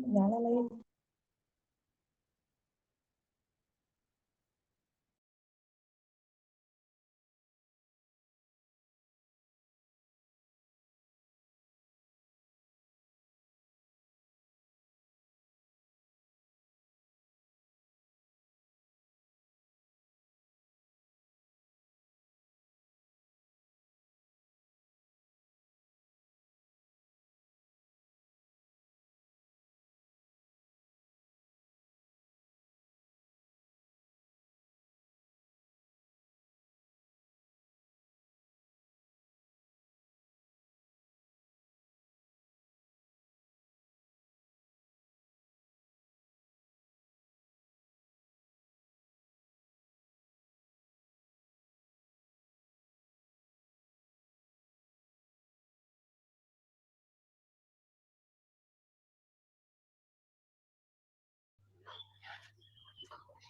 Nyala lagi.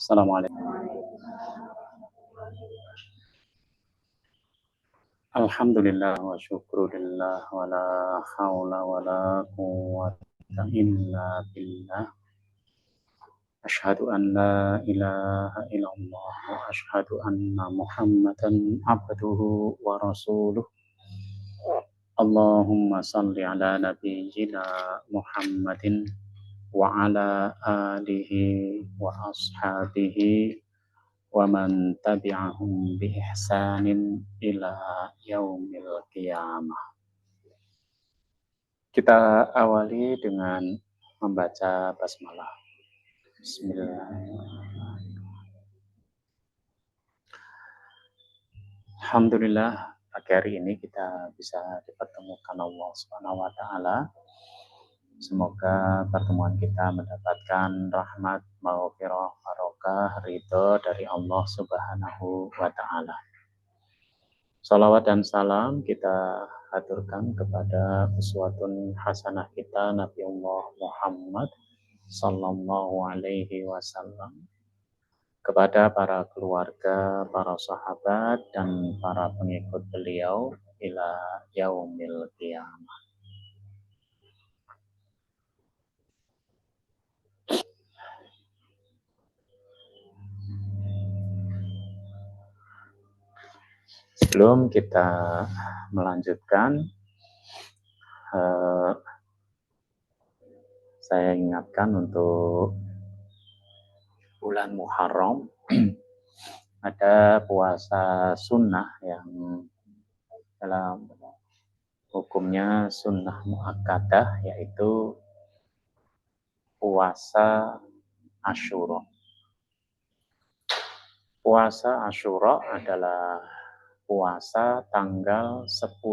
Assalamualaikum. Alhamdulillah wa syukurillah wa la hawla wa la quwwata illa billah. Asyhadu an la ilaha illallah wa asyhadu anna Muhammadan abduhu wa rasuluh. Allahumma salli ala nabiyyina Muhammadin wa ala alihi wa ashabihi wa man tabi'ahum bi ihsanin ila yaumil qiyamah. Kita awali dengan membaca basmalah. Bismillahirrahmanirrahim. Alhamdulillah, pagi hari ini kita bisa dipertemukan Allah Subhanahu wa taala. Semoga pertemuan kita mendapatkan rahmat, maghfirah, barokah, ridho dari Allah Subhanahu wa taala. Salawat dan salam kita haturkan kepada uswatun hasanah kita Nabi Allah Muhammad sallallahu alaihi wasallam, kepada para keluarga, para sahabat dan para pengikut beliau ila yaumil qiyamah. Sebelum kita melanjutkan, saya ingatkan untuk bulan Muharram ada puasa sunnah yang dalam hukumnya sunnah muakkadah, yaitu puasa Asyura. Puasa Asyura adalah puasa tanggal 10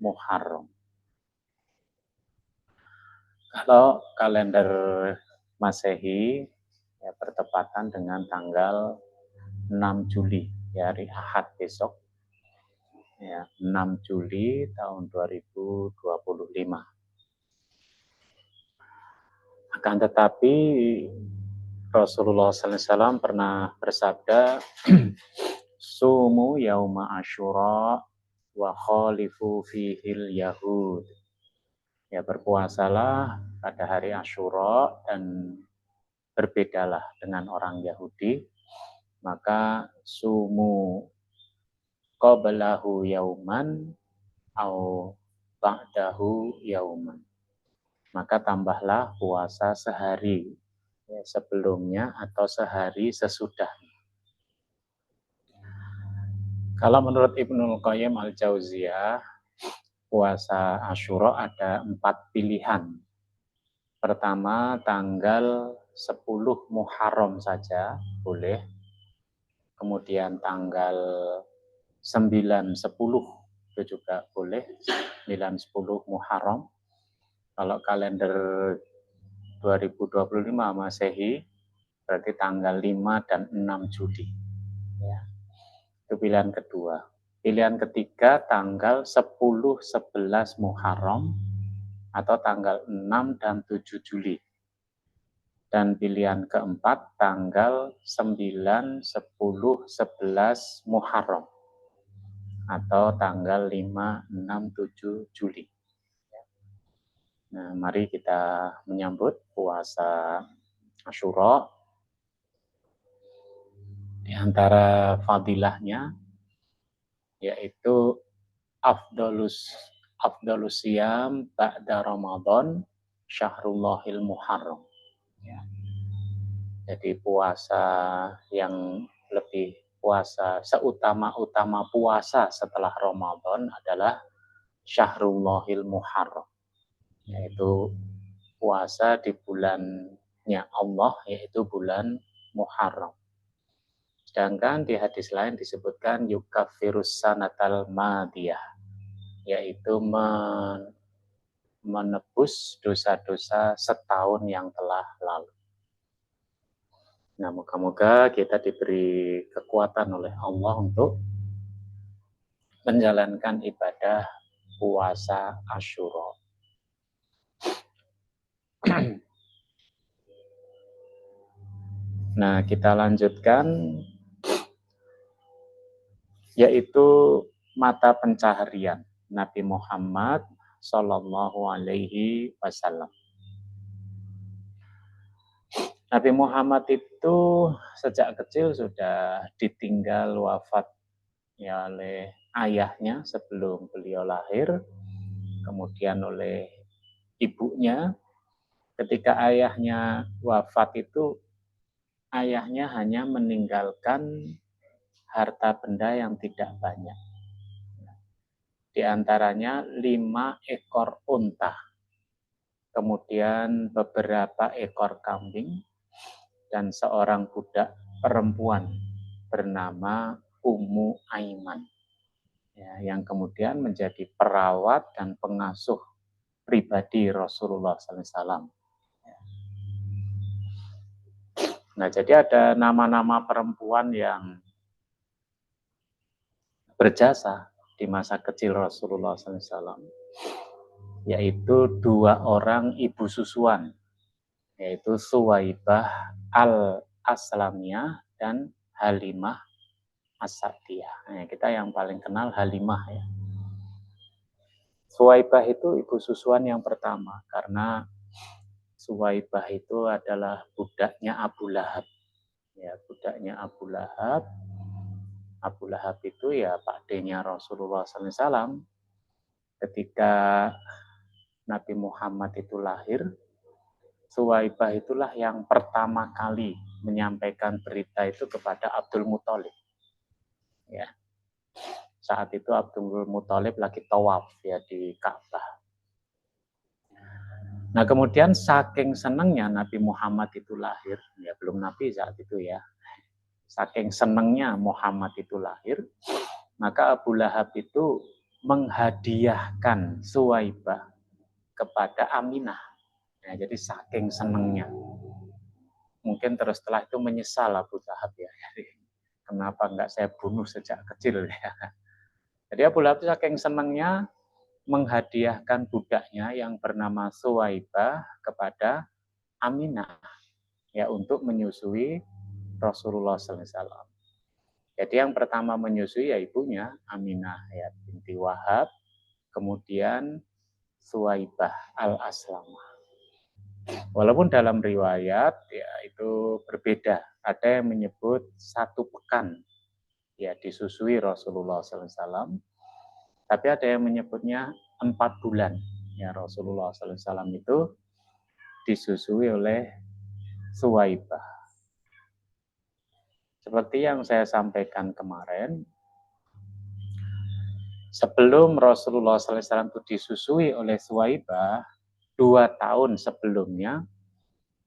Muharram. Kalau kalender Masehi ya bertepatan dengan tanggal 6 Juli, ya, hari Ahad besok. Ya, 6 Juli tahun 2025. Akan tetapi Rasulullah SAW pernah bersabda, Sumu yauma Asyura wa khalifu fihil Yahud. Ya, berpuasalah pada hari Asyura dan berbedalah dengan orang Yahudi. Maka sumu qablahu yauman au ba'dahu yauman. Maka tambahlah puasa sehari ya, sebelumnya atau sehari sesudahnya. Kalau menurut Ibnul Qayyim Al-Jauziyah, puasa Asyura ada 4 pilihan. Pertama, tanggal 10 Muharram saja boleh. Kemudian tanggal 9, 10 itu juga boleh. 9, 10 Muharram. Kalau kalender 2025 Masehi, berarti tanggal 5 dan 6 Juli. Ya. Itu pilihan kedua. Pilihan ketiga, tanggal 10, 11 Muharram, atau tanggal 6 dan 7 Juli. Dan pilihan keempat, tanggal 9, 10, 11 Muharram, atau tanggal 5, 6, 7 Juli. Nah, mari kita menyambut puasa Asyura. Di antara fadilahnya yaitu afdalus siyam ba'da Ramadan Syahrullahil Muharram. Ya. Jadi puasa yang lebih puasa seutama-utama puasa setelah Ramadan adalah Syahrullahil Muharram, yaitu puasa di bulannya Allah, yaitu bulan Muharram. Sedangkan di hadis lain disebutkan yukaffirus sanatal madiyah, yaitu menebus dosa-dosa setahun yang telah lalu. Nah, moga-moga kita diberi kekuatan oleh Allah untuk menjalankan ibadah puasa Asyura. Nah, kita lanjutkan, yaitu mata pencaharian Nabi Muhammad Sallallahu Alaihi Wasallam. Nabi Muhammad itu sejak kecil sudah ditinggal wafat ya oleh ayahnya sebelum beliau lahir, kemudian oleh ibunya. Ketika ayahnya wafat itu, ayahnya hanya meninggalkan harta benda yang tidak banyak. Di antaranya 5 ekor unta, kemudian beberapa ekor kambing, dan seorang budak perempuan bernama Ummu Aiman, ya, yang kemudian menjadi perawat dan pengasuh pribadi Rasulullah SAW. Nah, jadi ada nama-nama perempuan yang berjasa di masa kecil Rasulullah SAW, yaitu 2 orang ibu susuan, yaitu Suwaibah al-Aslamiyah dan Halimah as-Sa'diyah. Nah, kita yang paling kenal Halimah ya. Suwaibah itu ibu susuan yang pertama karena Suwaibah itu adalah budaknya Abu Lahab. Ya, budaknya Abu Lahab. Abu Lahab itu ya pakdenya Rasulullah SAW. Ketika Nabi Muhammad itu lahir, Suwaibah itulah yang pertama kali menyampaikan berita itu kepada Abdul Muthalib. Ya. Saat itu Abdul Muthalib lagi tawaf ya di Ka'bah. Nah, kemudian saking senangnya Nabi Muhammad itu lahir, ya belum Nabi saat itu ya. Saking senangnya Muhammad itu lahir, maka Abu Lahab itu menghadiahkan Suwaibah kepada Aminah. Ya, jadi saking senangnya. Mungkin terus setelah itu menyesal Abu Lahab ya. Jadi, kenapa enggak saya bunuh sejak kecil ya. Jadi Abu Lahab itu saking senangnya menghadiahkan budaknya yang bernama Suwaibah kepada Aminah ya untuk menyusui Rasulullah SAW. Jadi yang pertama menyusui ya ibunya Aminah ya binti Wahab, kemudian Suwaibah al-Aslamah. Walaupun dalam riwayat ya itu berbeda, ada yang menyebut 1 pekan ya disusui Rasulullah SAW, tapi ada yang menyebutnya 4 bulan ya Rasulullah SAW itu disusui oleh Suwaibah. Seperti yang saya sampaikan kemarin, sebelum Rasulullah SAW itu disusui oleh Suwaibah, 2 tahun sebelumnya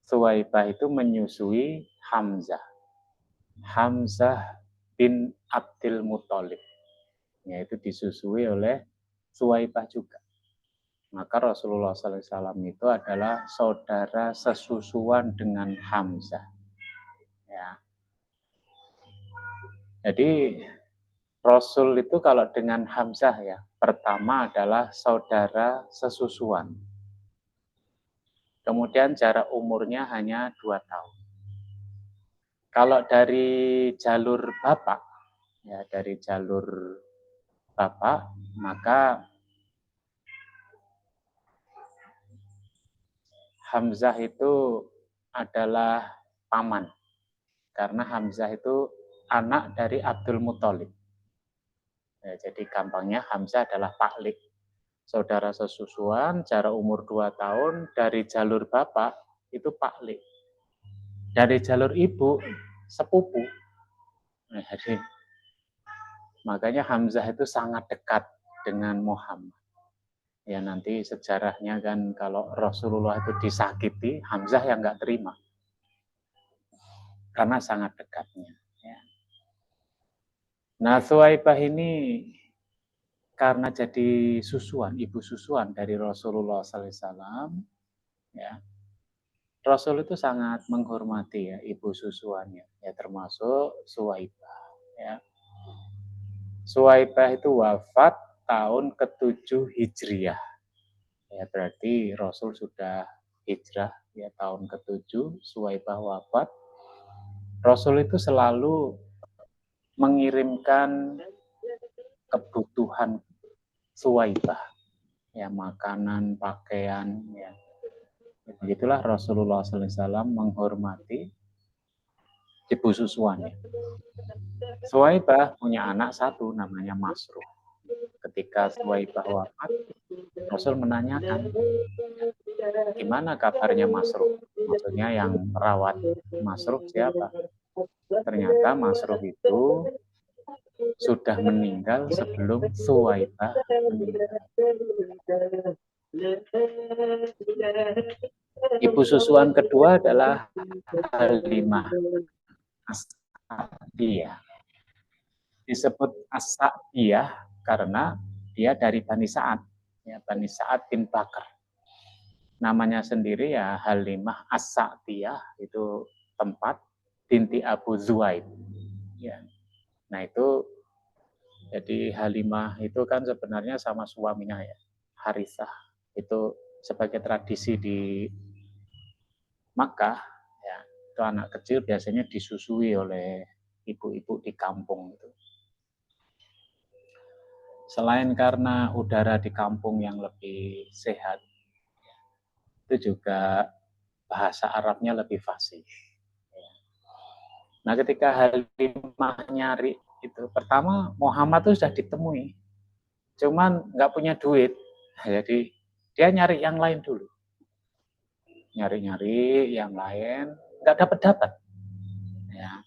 Suwaibah itu menyusui Hamzah. Hamzah bin Abdul Muthalib. Yaitu disusui oleh Suwaibah juga. Maka Rasulullah SAW itu adalah saudara sesusuan dengan Hamzah. Ya. Jadi Rasul itu kalau dengan Hamzah ya, pertama adalah saudara sesusuan. Kemudian jarak umurnya hanya 2 tahun. Kalau dari jalur bapak, ya dari jalur bapak, maka Hamzah itu adalah paman. Karena Hamzah itu anak dari Abdul Muthalib. Ya, jadi gampangnya Hamzah adalah paklik. Saudara sesusuan, jarak umur 2 tahun, dari jalur bapak itu paklik. Dari jalur ibu, sepupu. Nah, jadi, makanya Hamzah itu sangat dekat dengan Muhammad. Ya nanti sejarahnya kan kalau Rasulullah itu disakiti, Hamzah yang nggak terima. Karena sangat dekatnya. Ya. Nah, Thuwaibah ini karena jadi susuan, ibu susuan dari Rasulullah SAW, ya, Rasul itu sangat menghormati ya ibu susuannya, ya termasuk Suwaibah. Ya. Suwaibah itu wafat tahun ke-7 Hijriah. Ya berarti Rasul sudah hijrah ya tahun ke-7, Suwaibah wafat. Rasul itu selalu mengirimkan kebutuhan Suwaibah, ya makanan, pakaian, ya. Begitulah Rasulullah SAW menghormati ibu susuannya. Suwaibah punya anak satu namanya Masruh. Ketika Suwaibah wafat, Rasul menanyakan, gimana kabarnya Masruh? Maksudnya yang merawat Masruh siapa? Ternyata Masruh itu sudah meninggal sebelum Suwaibah meninggal. Ibu susuan kedua adalah Halimah As-Sa'diyah. Disebut As-Sa'diyah karena dia dari Bani Sa'ad, ya, Bani Sa'ad bin Bakar. Namanya sendiri ya Halimah As-Sa'diyah, itu tempat binti Abu Zuhaib. Ya. Nah itu jadi Halimah itu kan sebenarnya sama suaminya ya, Harithah. Itu sebagai tradisi di Makkah, ya, itu anak kecil biasanya disusui oleh ibu-ibu di kampung itu. Selain karena udara di kampung yang lebih sehat, itu juga bahasa Arabnya lebih fasih. Nah ketika Halimah nyari itu, pertama Muhammad itu sudah ditemui, cuman nggak punya duit, jadi dia nyari yang lain dulu. Nyari-nyari yang lain, nggak dapat-dapat. Ya.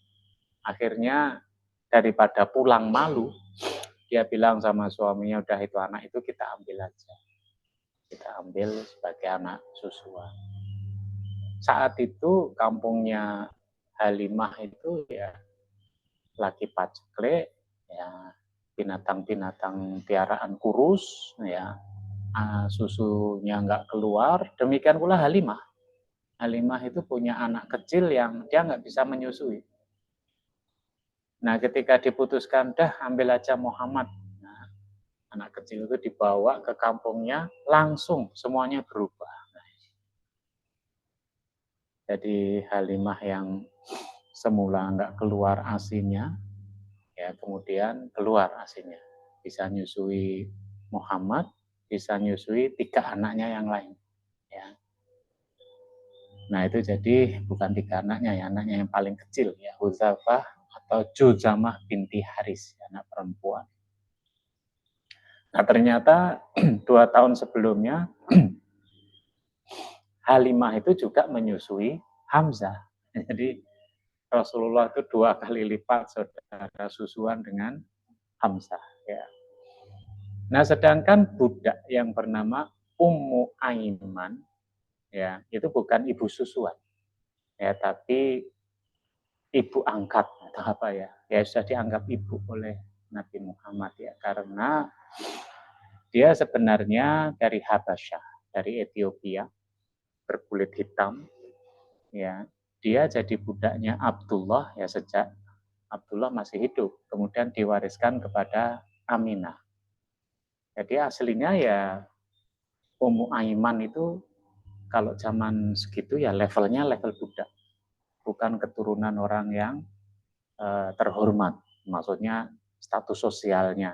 Akhirnya daripada pulang malu, dia bilang sama suaminya, udah itu anak itu kita ambil aja. Kita ambil sebagai anak susuan. Saat itu kampungnya Halimah itu ya lagi paceklik, ya binatang-binatang piaraan kurus, ya susunya nggak keluar. Demikian pula Halimah. Halimah itu punya anak kecil yang dia nggak bisa menyusui. Nah ketika diputuskan, dah ambil aja Muhammad. Nah, anak kecil itu dibawa ke kampungnya, langsung semuanya berubah. Jadi Halimah yang semula nggak keluar asinya, ya kemudian keluar asinya. Bisa nyusui Muhammad, bisa nyusui 3 anaknya yang lain. Ya. Nah itu jadi bukan 3 anaknya ya, anaknya yang paling kecil ya, Hudzafah atau Juzamah binti Haris, anak perempuan. Nah ternyata 2 tahun sebelumnya Halimah itu juga menyusui Hamzah. Jadi Rasulullah itu 2 kali lipat saudara susuan dengan Hamzah. Ya. Nah sedangkan budak yang bernama Ummu Aiman, ya itu bukan ibu susuan, ya tapi ibu angkat atau apa ya, ya sudah dianggap ibu oleh Nabi Muhammad ya karena dia sebenarnya dari Habasyah, dari Ethiopia, berkulit hitam, ya dia jadi budaknya Abdullah ya sejak Abdullah masih hidup, kemudian diwariskan kepada Aminah. Jadi aslinya ya Ummu Aiman itu kalau zaman segitu ya levelnya level budak, bukan keturunan orang yang terhormat, maksudnya status sosialnya.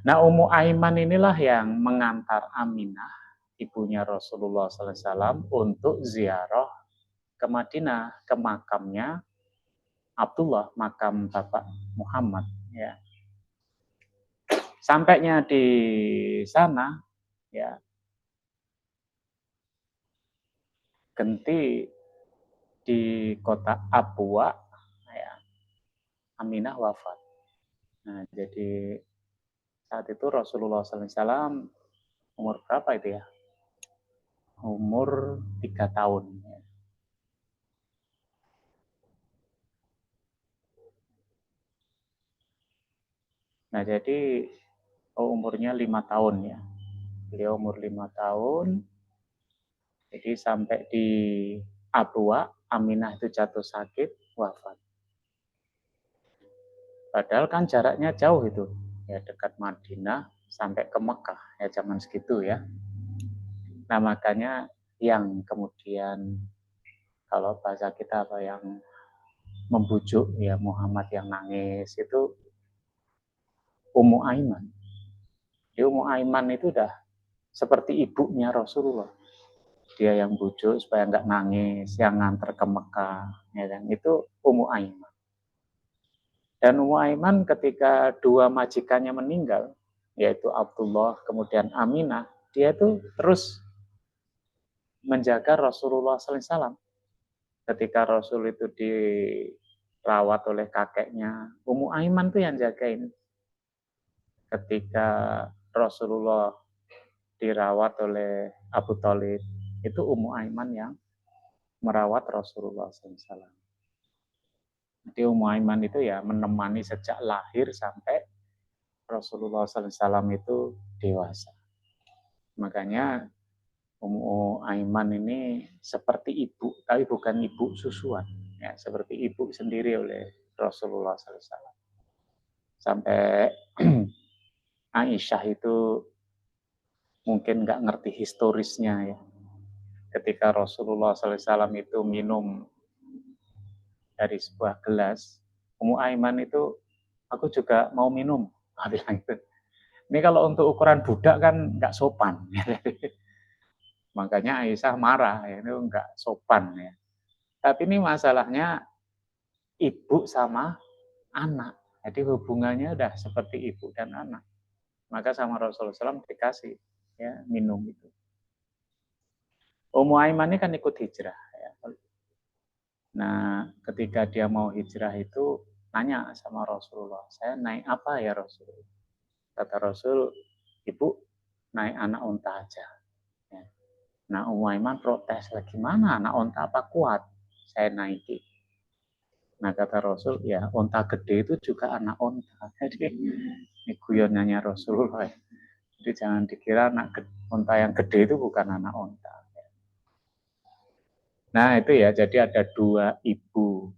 Nah Ummu Aiman inilah yang mengantar Aminah ibunya Rasulullah SAW untuk ziarah ke Madinah, ke makamnya Abdullah, makam Bapak Muhammad. Ya. Sampainya di sana, ya, Genti di kota Abwa, ya, Aminah wafat. Nah, jadi saat itu Rasulullah SAW umur berapa itu ya? Umur 3 tahun. Nah, jadi umurnya 5 tahun ya. Beliau umur 5 tahun. Jadi sampai di Abwa, Aminah itu jatuh sakit, wafat. Padahal kan jaraknya jauh itu. Ya dekat Madinah sampai ke Mekah ya zaman segitu ya. Nah, makanya yang kemudian kalau bahasa kita apa yang membujuk ya Muhammad yang nangis itu Ummu Aiman. Jadi Ummu Aiman itu udah seperti ibunya Rasulullah. Dia yang bujuk supaya nggak nangis, yang nganter ke Mekah, ya kan? Itu Ummu Aiman. Dan Ummu Aiman ketika dua majikannya meninggal, yaitu Abdullah kemudian Aminah, dia itu terus menjaga Rasulullah SAW. Ketika Rasul itu dirawat oleh kakeknya, Ummu Aiman tuh yang jagain. Ketika Rasulullah dirawat oleh Abu Thalib, itu Ummu Aiman yang merawat Rasulullah SAW. Jadi Ummu Aiman itu ya menemani sejak lahir sampai Rasulullah SAW itu dewasa. Makanya Ummu Aiman ini seperti ibu, tapi bukan ibu susuan, ya seperti ibu sendiri oleh Rasulullah SAW. Sampai Aisyah itu mungkin nggak ngerti historisnya ya. Ketika Rasulullah SAW itu minum dari sebuah gelas, Ummu Aiman itu, aku juga mau minum. Bilang gitu. Ini kalau untuk ukuran budak kan nggak sopan. Makanya Aisyah marah, ya, itu nggak sopan. Ya. Tapi ini masalahnya ibu sama anak. Jadi hubungannya udah seperti ibu dan anak. Maka sama Rasulullah SAW dikasih ya minum itu. Ummu Aiman ini kan ikut hijrah. Ya. Nah, ketika dia mau hijrah itu nanya sama Rasulullah, saya naik apa ya Rasulullah? Kata Rasul, ibu naik anak unta aja. Ya. Nah, Ummu Aiman protes, lagi mana anak unta apa kuat? Saya naiki. Nah, kata Rasul, ya unta gede itu juga anak unta. Jadi, ini guyonannya Rasulullah. Ya. Jadi jangan dikira unta yang gede itu bukan anak unta. Nah, itu ya, jadi ada dua ibu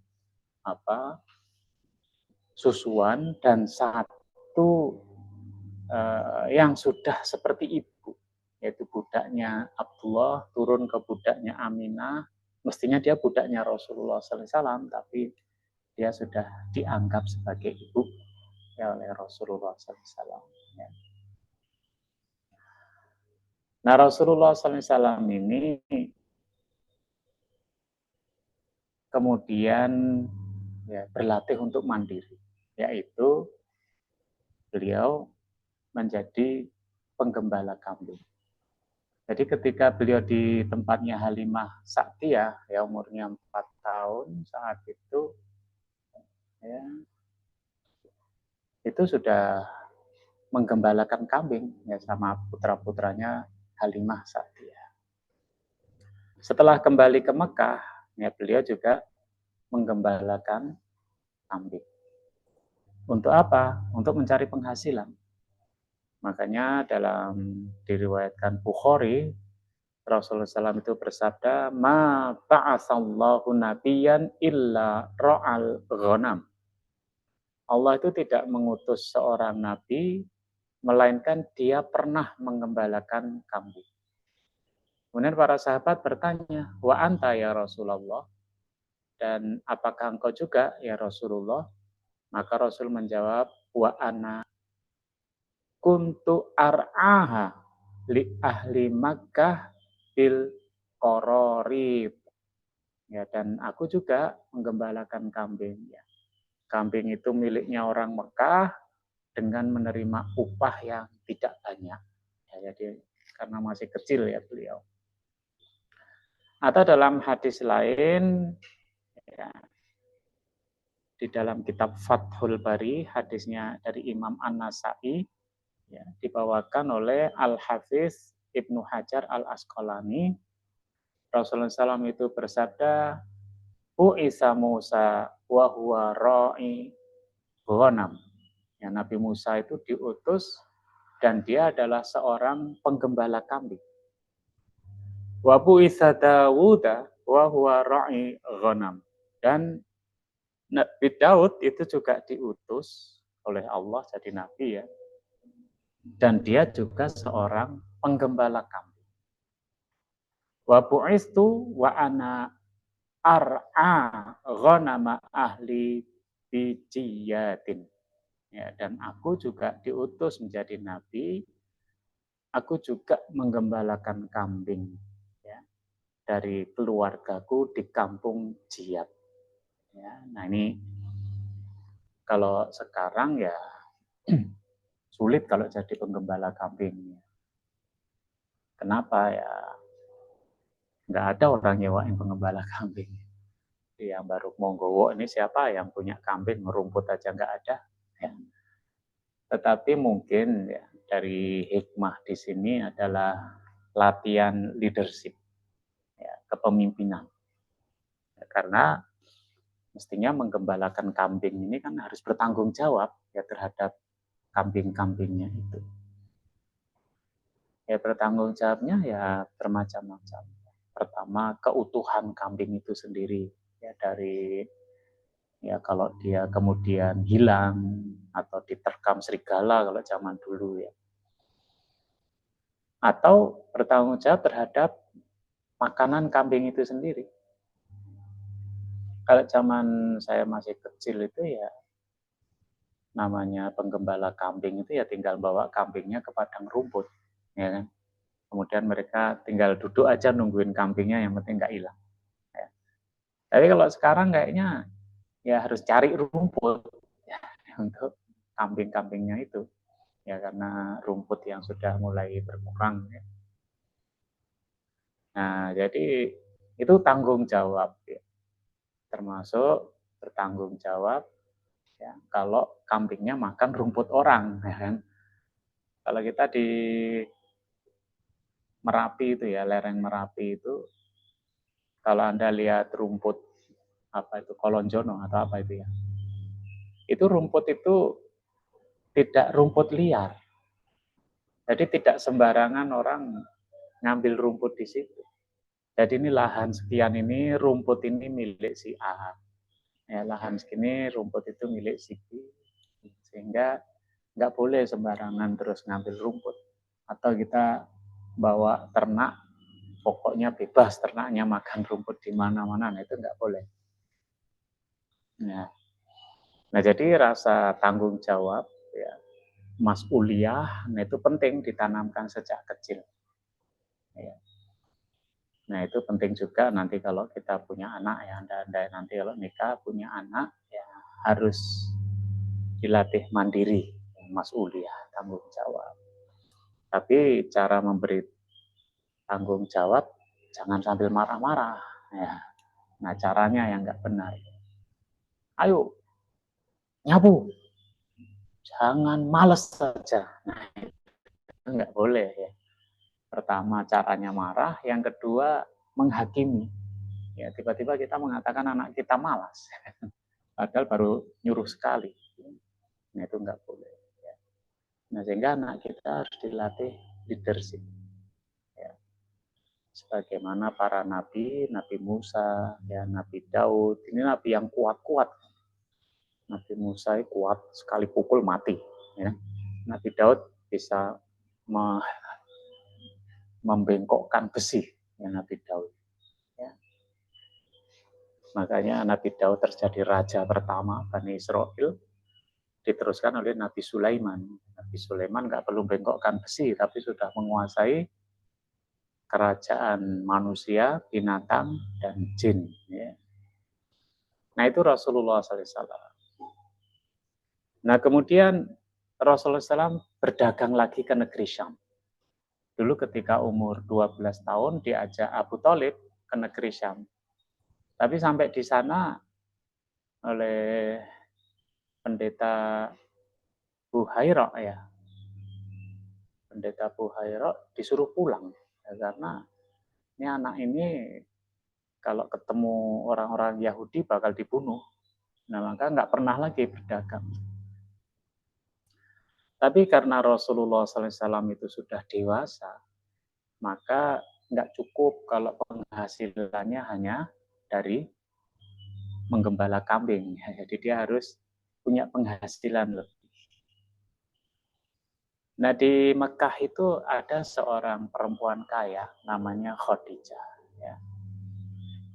susuan dan satu yang sudah seperti ibu, yaitu budaknya Abdullah turun ke budaknya Aminah. Mestinya dia budaknya Rasulullah SAW, tapi dia sudah dianggap sebagai ibu ya oleh Rasulullah SAW. Ya. Nah, Rasulullah SAW ini kemudian ya, berlatih untuk mandiri, yaitu beliau menjadi penggembala kambing. Jadi ketika beliau di tempatnya Halimah Sa'diyah, ya umurnya 4 tahun saat itu, ya, itu sudah menggembalakan kambing ya sama putra-putranya Halimah Sa'diyah. Setelah kembali ke Mekah, ya beliau juga menggembalakan kambing. Untuk apa? Untuk mencari penghasilan. Makanya dalam diriwayatkan Bukhari, Rasulullah SAW itu bersabda, "Ma ba'atsallahu nabiyyan illa ra'al ghanam." Allah itu tidak mengutus seorang nabi, melainkan dia pernah mengembalakan kambing. Kemudian para sahabat bertanya, "Wa anta ya Rasulullah?" Dan apakah engkau juga ya Rasulullah? Maka Rasul menjawab, "Wa ana kuntu ar'aha." li ahli Makkah bil qororib. Ya, dan aku juga menggembalakan kambing. Ya. Kambing itu miliknya orang Mekah dengan menerima upah yang tidak banyak. Ya, jadi karena masih kecil ya beliau. Atau dalam hadis lain, ya, di dalam kitab Fathul Bari, hadisnya dari Imam An-Nasai, ya, dibawakan oleh Al-Hafiz Ibnu Hajar Al-Asqalani. Rasulullah SAW itu bersabda, Bu'isa Musa wa huwa ra'i ghanam. Ya, Nabi Musa itu diutus dan dia adalah seorang penggembala kambing. Wa bu'isa Dawuda wa huwa ra'i ghanam. Dan Nabi Daud itu juga diutus oleh Allah jadi nabi ya. Dan dia juga seorang penggembala kambing. Wa bu'istu wa ana ar'a ghanama ahli bijiyatin. Ya, dan aku juga diutus menjadi nabi, aku juga menggembalakan kambing ya, dari keluargaku di kampung Jiyad. Ya, nah ini kalau sekarang ya sulit kalau jadi penggembala kambing. Kenapa ya? Nggak ada orang nyewain penggembala kambing. Yang baru monggowo ini siapa yang punya kambing, merumput aja nggak ada. Ya. Tetapi mungkin ya, dari hikmah di sini adalah latihan leadership, ya, kepemimpinan. Ya, karena mestinya menggembalakan kambing ini kan harus bertanggung jawab ya terhadap kambing-kambingnya itu. Ya bertanggung jawabnya ya bermacam-macam. Pertama keutuhan kambing itu sendiri ya dari ya kalau dia kemudian hilang atau diterkam serigala kalau zaman dulu ya. Atau bertanggung jawab terhadap makanan kambing itu sendiri. Kalau zaman saya masih kecil itu ya namanya penggembala kambing itu ya tinggal bawa kambingnya ke padang rumput, ya kan. Kemudian mereka tinggal duduk aja nungguin kambingnya yang penting nggak hilang. Ya. Tapi kalau sekarang kayaknya ya harus cari rumput ya, untuk kambing-kambingnya itu, ya karena rumput yang sudah mulai berkurang. Ya. Nah jadi itu tanggung jawab, ya. Termasuk bertanggung jawab ya kalau kambingnya makan rumput orang, ya kan. Kalau kita di Merapi itu ya, lereng Merapi itu, kalau Anda lihat rumput apa itu kolonjono atau apa itu ya, itu rumput itu tidak rumput liar. Jadi tidak sembarangan orang ngambil rumput di situ. Jadi ini lahan sekian ini rumput ini milik si A. Ya, lahan segini rumput itu milik si B. Sehingga nggak boleh sembarangan terus ngambil rumput. Atau kita bawa ternak, pokoknya bebas ternaknya makan rumput di mana-mana, nah itu nggak boleh. Nah, jadi rasa tanggung jawab, ya, mas'uliyah, nah itu penting ditanamkan sejak kecil. Ya. Nah itu penting juga nanti kalau kita punya anak ya, Anda nanti kalau nikah punya anak ya harus dilatih mandiri, mas'uliyah, tanggung jawab. Tapi cara memberi tanggung jawab jangan sambil marah-marah. Ya. Nah caranya yang nggak benar. Ayo nyapu, jangan males saja. Nah itu nggak boleh ya. Pertama caranya marah, yang kedua menghakimi. Ya tiba-tiba kita mengatakan anak kita malas, padahal baru nyuruh sekali. Nah itu nggak boleh. Ya. Nah sehingga anak kita harus dilatih leadership. Ya. Sebagaimana para nabi, Nabi Musa, ya Nabi Daud, ini nabi yang kuat-kuat. Nabi Musa kuat sekali pukul mati. Ya. Nabi Daud bisa membengkokkan besi, ya Nabi Daud. Ya. Makanya Nabi Daud terjadi raja pertama Bani Israel. diteruskan oleh Nabi Sulaiman. Nabi Sulaiman nggak perlu bengkokkan besi, tapi sudah menguasai kerajaan manusia, binatang, dan jin. Ya. Nah itu Rasulullah SAW. Nah kemudian Rasulullah SAW berdagang lagi ke negeri Syam. Dulu ketika umur 12 tahun diajak Abu Thalib ke negeri Syam. Tapi sampai di sana oleh pendeta Buhaira ya. Pendeta Buhaira disuruh pulang. Ya, karena ini anak ini kalau ketemu orang-orang Yahudi bakal dibunuh. Nah maka nggak pernah lagi berdagang. Tapi karena Rasulullah SAW itu sudah dewasa, maka nggak cukup kalau penghasilannya hanya dari menggembala kambing. Jadi dia harus punya penghasilan lebih. Nah di Mekah itu ada seorang perempuan kaya namanya Khadijah. Ya.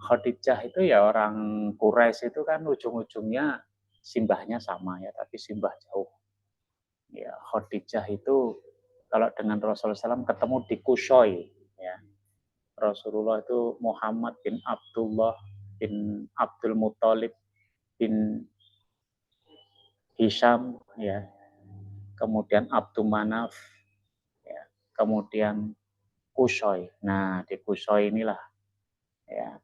Khadijah itu ya orang Quraisy itu kan ujung-ujungnya simbahnya sama ya, tapi simbah jauh. Ya, Khadijah itu kalau dengan Rasulullah SAW ketemu di Kushoy. Ya. Rasulullah itu Muhammad bin Abdullah bin Abdul Muthalib bin Hisham, ya. Kemudian Abdul Manaf, ya. Kemudian Kushoy. Nah, di Kushoy inilah ya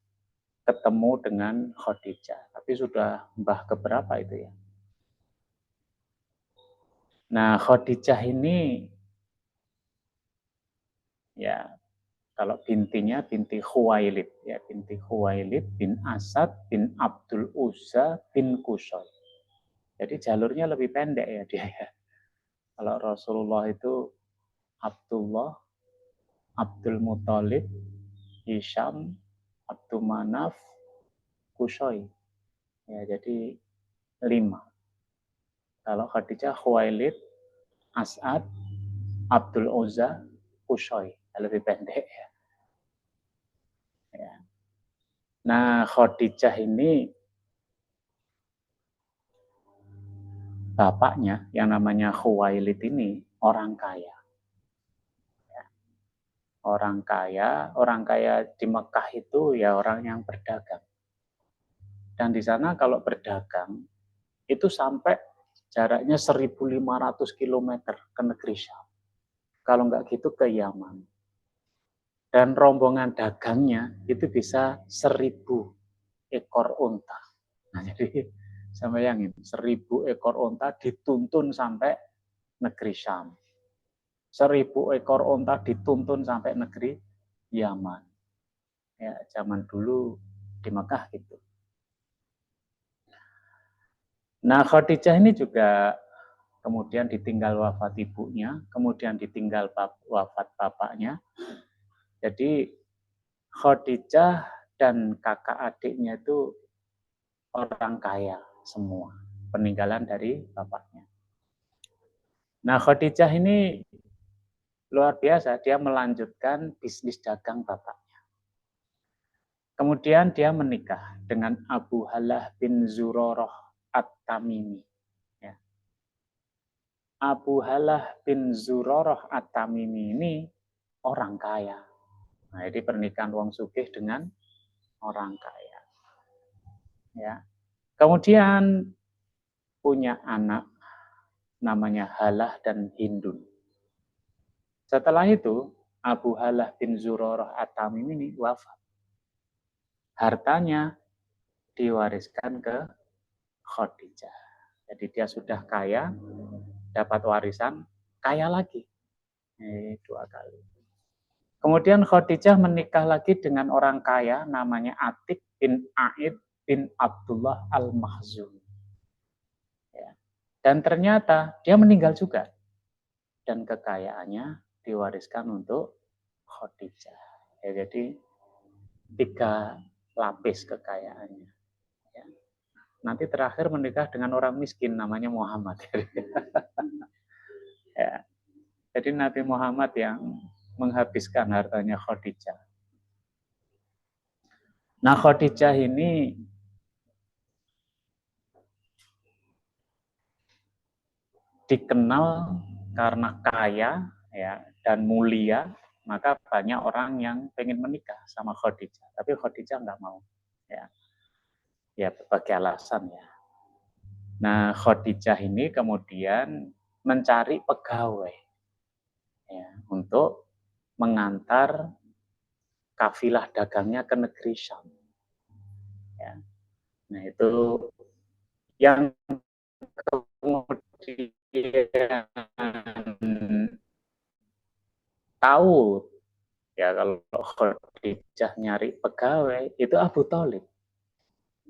ketemu dengan Khadijah. Tapi sudah mbah keberapa itu ya. Nah, Khadijah ini ya kalau bintinya binti Khuwailid ya, binti Khuwailid bin Asad bin Abdul Uzza bin Kushoy. Jadi jalurnya lebih pendek ya dia ya. Kalau Rasulullah itu Abdullah, Abdul Muthalib, Hisham, Abdul Manaf, Kushoy. Ya, jadi 5. Kalau Khadijah Khuwailid, As'ad, Abdul Uzza, Kushoy. Lebih pendek ya. Ya. Nah, Khadijah ini bapaknya yang namanya Khuwailid ini orang kaya. Ya. Orang kaya di Mekah itu ya orang yang berdagang. Dan di sana kalau berdagang itu sampai jaraknya 1.500 km ke negeri Syam. Kalau nggak gitu ke Yaman. Dan rombongan dagangnya itu bisa 1.000 ekor unta. Nah, jadi sama yang ini 1.000 ekor unta dituntun sampai negeri Syam. 1.000 ekor unta dituntun sampai negeri Yaman. Ya, zaman dulu di Mekah gitu. Nah, Khadijah ini juga kemudian ditinggal wafat ibunya, kemudian ditinggal wafat bapaknya. Jadi Khadijah dan kakak adiknya itu orang kaya semua, peninggalan dari bapaknya. Nah, Khadijah ini luar biasa, dia melanjutkan bisnis dagang bapaknya. Kemudian dia menikah dengan Abu Halah bin Zurarah At-Tamimi. Ya. Abu Halah bin Zurarah At-Tamimi ini orang kaya. Nah, jadi pernikahan wong sugih dengan orang kaya. Ya. Kemudian punya anak namanya Halah dan Hindun. Setelah itu, Abu Halah bin Zurarah At-Tamimi ini wafat. Hartanya diwariskan ke Khadijah. Jadi dia sudah kaya, dapat warisan, kaya lagi. 2 kali. Kemudian Khadijah menikah lagi dengan orang kaya namanya Atik bin Aid bin Abdullah Al-Mahzumi. Ya. Dan ternyata dia meninggal juga. Dan kekayaannya diwariskan untuk Khadijah. Ya, jadi 3 lapis kekayaannya. Ya. Nanti terakhir menikah dengan orang miskin namanya Muhammad. Ya. Jadi Nabi Muhammad yang menghabiskan hartanya Khadijah. Nah, Khadijah ini dikenal karena kaya ya dan mulia, maka banyak orang yang pengen menikah sama Khadijah, tapi Khadijah nggak mau. Ya berbagai alasan ya. Nah, Khadijah ini kemudian mencari pegawai ya, untuk mengantar kafilah dagangnya ke negeri Syam. Ya. Nah, itu yang kemudian tahu ya kalau Khadijah nyari pegawai itu Abu Thalib.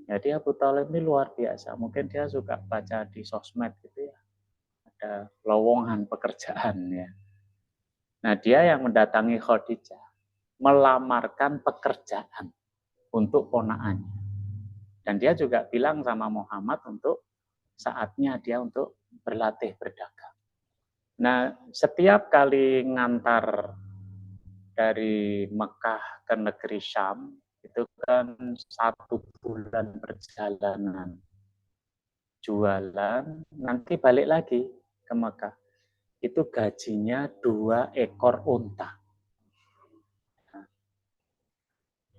Jadi Abu Thalib ini luar biasa. Mungkin dia suka baca di sosmed gitu ya. Ada lowongan pekerjaan ya. Nah, dia yang mendatangi Khadijah, melamarkan pekerjaan untuk ponakannya. Dan dia juga bilang sama Muhammad untuk saatnya dia untuk berlatih berdagang. Nah, setiap kali ngantar dari Mekah ke negeri Syam, itu kan 1 bulan perjalanan. Jualan, nanti balik lagi ke Mekah. Itu gajinya 2 ekor unta.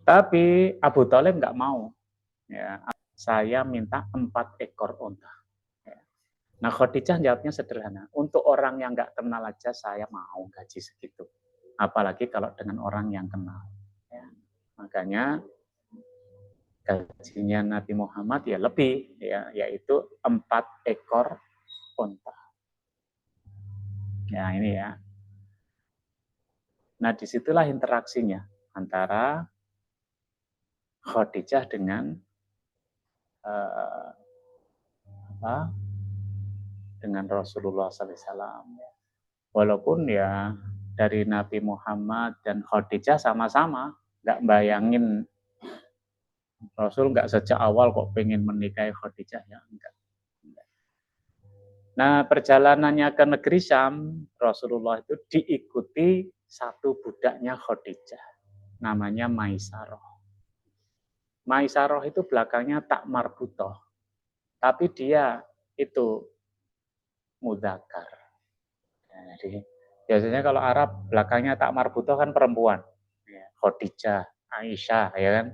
Tapi Abu Thalib nggak mau. Ya, saya minta 4 ekor unta. Ya. Nah, Khadijah jawabnya sederhana. Untuk orang yang nggak kenal aja saya mau gaji segitu. Apalagi kalau dengan orang yang kenal. Ya. Makanya gajinya Nabi Muhammad ya lebih, ya, yaitu 4 ekor unta. Ya ini ya. Nah disitulah interaksinya antara Khadijah dengan dengan Rasulullah SAW. Walaupun ya dari Nabi Muhammad dan Khadijah sama-sama nggak bayangin Rasul nggak sejak awal kok pengen menikahi Khadijah ya enggak. Nah perjalanannya ke negeri Syam Rasulullah itu diikuti 1 budaknya Khadijah namanya Maisarah. Maisarah itu belakangnya tak marbutoh tapi dia itu mudzakkar. Nah, jadi biasanya kalau Arab belakangnya tak marbutoh kan perempuan. Khadijah, Aisyah, ya kan,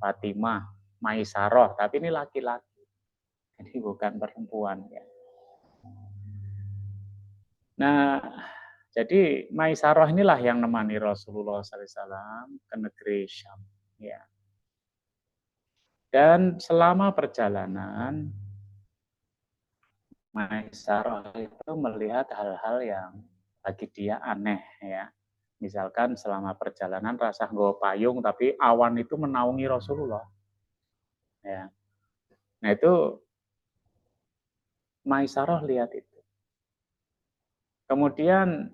Fatimah, Maisarah, tapi ini laki-laki. Jadi bukan perempuan ya. Nah, jadi Maisarah inilah yang nemani Rasulullah SAW ke negeri Syam. Ya. Dan selama perjalanan, Maisarah itu melihat hal-hal yang bagi dia aneh ya. Misalkan selama perjalanan rasa nggawa payung tapi awan itu menaungi Rasulullah. Ya. Nah itu Maisarah lihat itu. Kemudian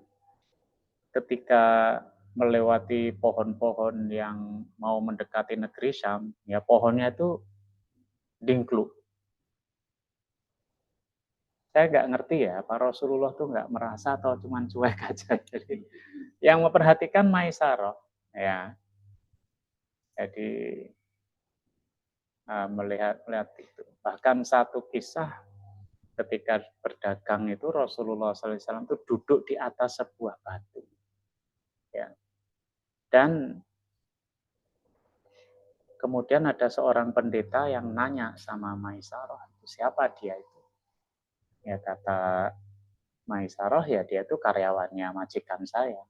ketika melewati pohon-pohon yang mau mendekati negeri Syam, ya pohonnya itu dingkluk. Saya nggak ngerti ya, apa Rasulullah tuh nggak merasa atau cuma cuek aja. Jadi yang memperhatikan Maisarah, ya. Jadi melihat itu. Bahkan satu kisah ketika berdagang itu Rasulullah SAW itu duduk di atas sebuah batu. Ya. Dan kemudian ada seorang pendeta yang nanya sama Maisarah, siapa dia itu? Ya kata Maisarah, ya dia itu karyawannya majikan saya.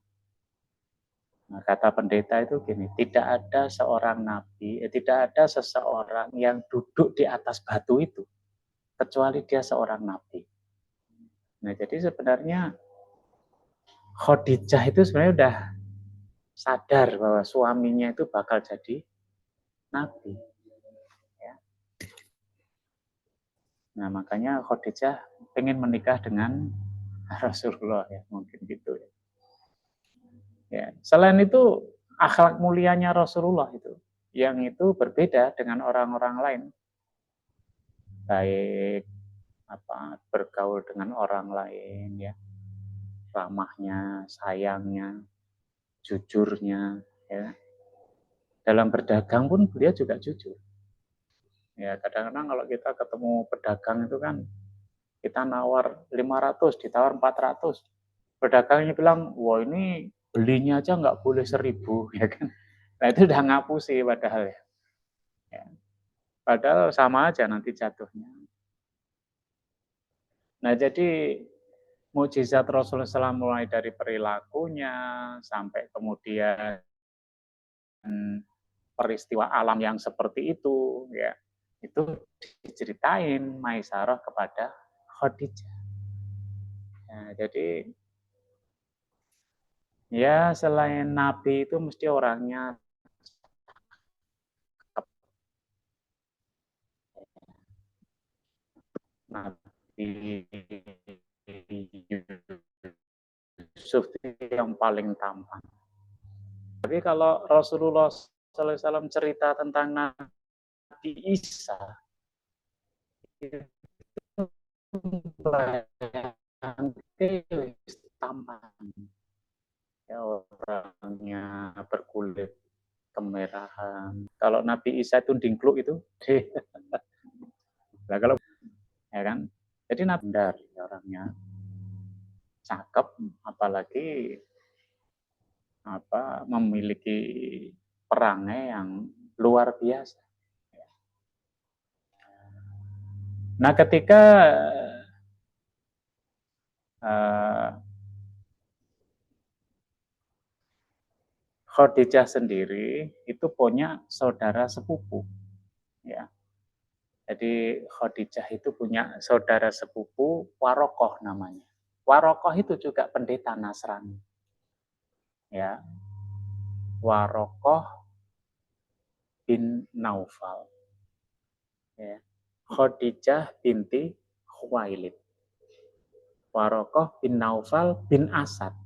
Nah, kata pendeta itu gini, tidak ada seorang nabi, tidak ada seseorang yang duduk di atas batu itu, kecuali dia seorang nabi. Nah, jadi sebenarnya Khadijah itu sebenarnya udah sadar bahwa suaminya itu bakal jadi nabi. Ya. Nah, makanya Khadijah pengen menikah dengan Rasulullah ya, mungkin gitu ya. Ya. Selain itu, akhlak mulianya Rasulullah itu, yang itu berbeda dengan orang-orang lain. Baik bergaul dengan orang lain ya, ramahnya, sayangnya, jujurnya ya. Dalam berdagang pun beliau juga jujur. Ya, kadang-kadang kalau kita ketemu pedagang itu kan Kita nawar 500, ditawar 400. Pedagangnya bilang, wah ini belinya aja nggak boleh 1.000, ya kan? Nah itu udah ngapusi padahal ya. Ya. Padahal sama aja nanti jatuhnya. Nah jadi mukjizat Rasulullah SAW mulai dari perilakunya sampai kemudian peristiwa alam yang seperti itu, ya itu diceritain Maisarah kepada Khadijah. Ya, jadi ya selain Nabi itu mesti orangnya Nabi Yusuf yang paling tampan. Tapi kalau Rasulullah SAW cerita tentang Nabi Isa, itu tampan. Ya, orangnya berkulit kemerahan. Kalau Nabi Isa itu dingkluk itu, nah kalau ya kan, jadi Nabi dari orangnya cakep, apalagi memiliki perangai yang luar biasa. Nah, ketika Khadijah sendiri itu punya saudara sepupu, ya. Jadi Khadijah itu punya saudara sepupu Warokoh namanya. Warokoh itu juga pendeta Nasrani, ya. Warokoh bin Naufal, ya. Khadijah binti Khuwailid. Warokoh bin Naufal bin Asad.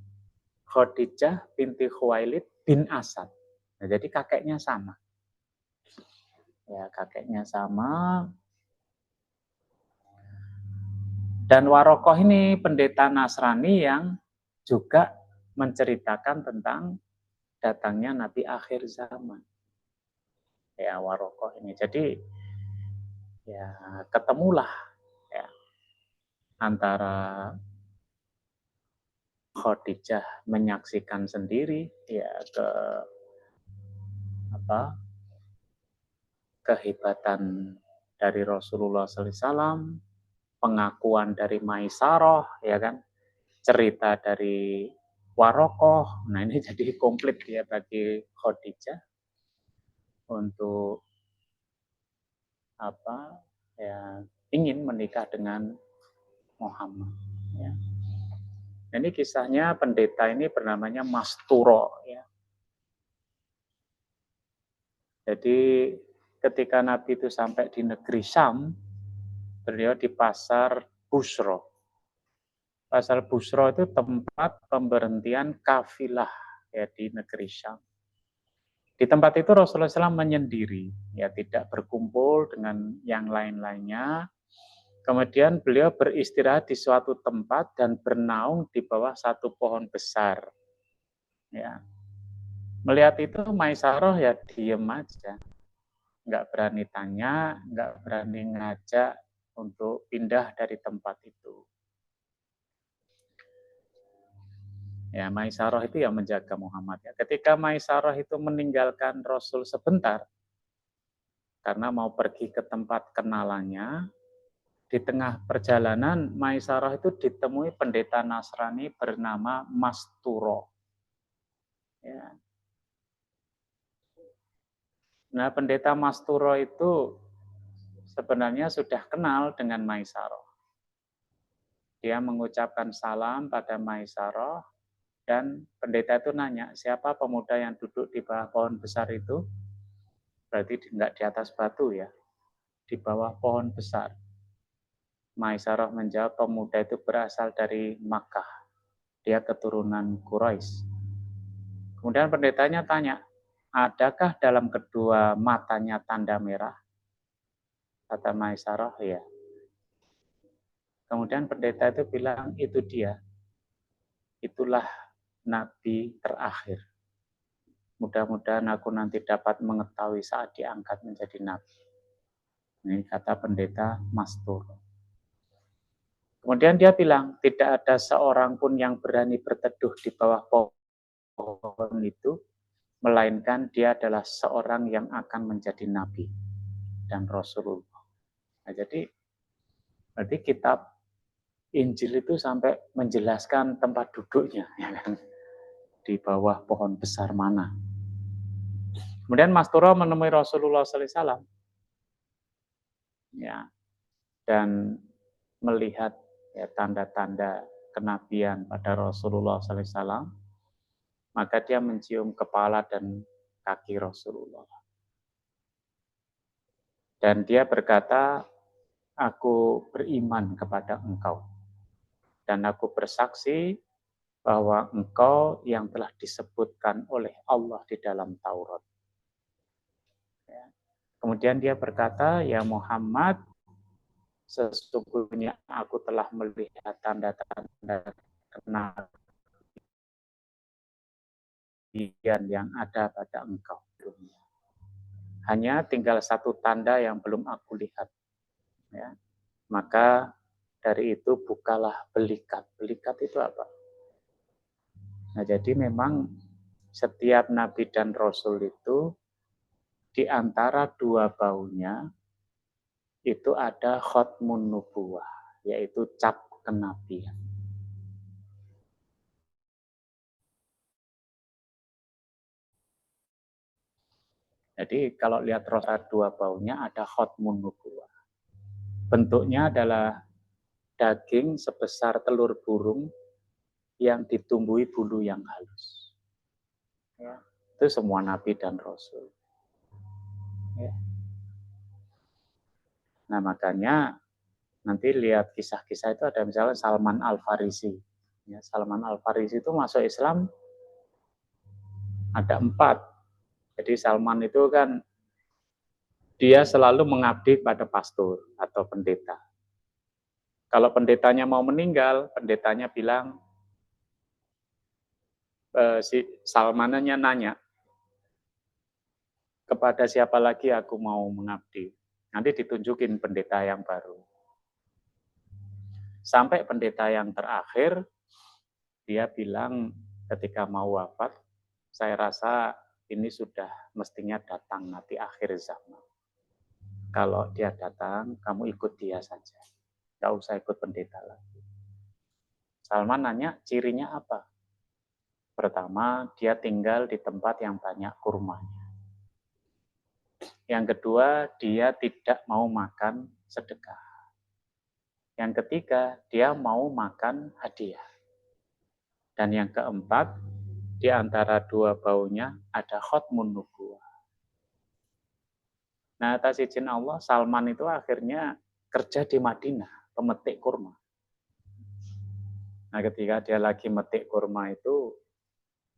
Khadijah binti Khuwailid bin Asad. Nah, jadi kakeknya sama. Ya, kakeknya sama. Dan Warokoh ini pendeta Nasrani yang juga menceritakan tentang datangnya Nabi akhir zaman. Ya, Warokoh ini. Jadi ya ketemulah ya antara Khadijah menyaksikan sendiri ya kehebatan dari Rasulullah SAW, pengakuan dari Maisarah, ya kan, cerita dari Warokoh. Nah ini jadi komplit ya bagi Khadijah untuk ingin menikah dengan Muhammad. Ya. Ini kisahnya pendeta ini bernamanya Masturo. Ya. Jadi ketika Nabi itu sampai di negeri Syam, beliau di pasar Busro. Pasar Busro itu tempat pemberhentian kafilah ya di negeri Syam. Di tempat itu Rasulullah SAW menyendiri, ya tidak berkumpul dengan yang lain-lainnya. Kemudian beliau beristirahat di suatu tempat dan bernaung di bawah satu pohon besar. Ya. Melihat itu Maisarah ya diem aja, nggak berani tanya, nggak berani ngajak untuk pindah dari tempat itu. Ya, Maisarah itu yang menjaga Muhammad. Ya. Ketika Maisarah itu meninggalkan Rasul sebentar, karena mau pergi ke tempat kenalannya, di tengah perjalanan Maisarah itu ditemui pendeta Nasrani bernama Masturo. Ya. Nah, pendeta Masturo itu sebenarnya sudah kenal dengan Maisarah. Dia mengucapkan salam pada Maisarah dan pendeta itu nanya, siapa pemuda yang duduk di bawah pohon besar itu? Berarti nggak di atas batu ya, di bawah pohon besar. Maisarah menjawab, pemuda itu berasal dari Makkah. Dia keturunan Quraisy. Kemudian pendetanya tanya, adakah dalam kedua matanya tanda merah? Kata Maisarah, ya. Kemudian pendeta itu bilang, itu dia. Itulah Nabi terakhir. Mudah-mudahan aku nanti dapat mengetahui saat diangkat menjadi Nabi. Ini kata pendeta Mastur. Kemudian dia bilang, tidak ada seorang pun yang berani berteduh di bawah pohon itu, melainkan dia adalah seorang yang akan menjadi nabi dan Rasulullah. Nah, jadi berarti kitab Injil itu sampai menjelaskan tempat duduknya, ya kan? Di bawah pohon besar mana. Kemudian Mastura menemui Rasulullah SAW, ya, dan melihat ya, tanda-tanda kenabian pada Rasulullah SAW, maka dia mencium kepala dan kaki Rasulullah. Dan dia berkata, aku beriman kepada engkau. Dan aku bersaksi bahwa engkau yang telah disebutkan oleh Allah di dalam Taurat. Ya. Kemudian dia berkata, ya Muhammad, sesungguhnya aku telah melihat tanda-tanda kenabian yang ada pada engkau. Hanya tinggal satu tanda yang belum aku lihat. Ya. Maka dari itu bukalah belikat. Belikat itu apa? Nah, jadi memang setiap nabi dan rasul itu di antara dua baunya itu ada khotmun nubuwah, yaitu cap kenabian. Jadi kalau lihat rosa dua baunya ada khotmun nubuwah. Bentuknya adalah daging sebesar telur burung yang ditumbuhi bulu yang halus. Ya, itu semua nabi dan rasul. Ya. Nah makanya nanti lihat kisah-kisah itu ada misalnya Salman Al-Farisi. Ya, Salman Al-Farisi itu masuk Islam ada 4. Jadi Salman itu kan dia selalu mengabdi pada pastor atau pendeta. Kalau pendetanya mau meninggal, pendetanya bilang, si Salmannya nanya, kepada siapa lagi aku mau mengabdi. Nanti ditunjukin pendeta yang baru. Sampai pendeta yang terakhir, dia bilang ketika mau wafat, saya rasa ini sudah mestinya datang nanti akhir zaman. Kalau dia datang, kamu ikut dia saja. Gak usah ikut pendeta lagi. Salman nanya, cirinya apa? Pertama, dia tinggal di tempat yang banyak kurmanya. Yang kedua, dia tidak mau makan sedekah. Yang ketiga, dia mau makan hadiah. Dan yang keempat, di antara dua baunya ada khotmun nubuwah. Nah, atas izin Allah, Salman itu akhirnya kerja di Madinah, pemetik kurma. Nah, ketika dia lagi metik kurma itu,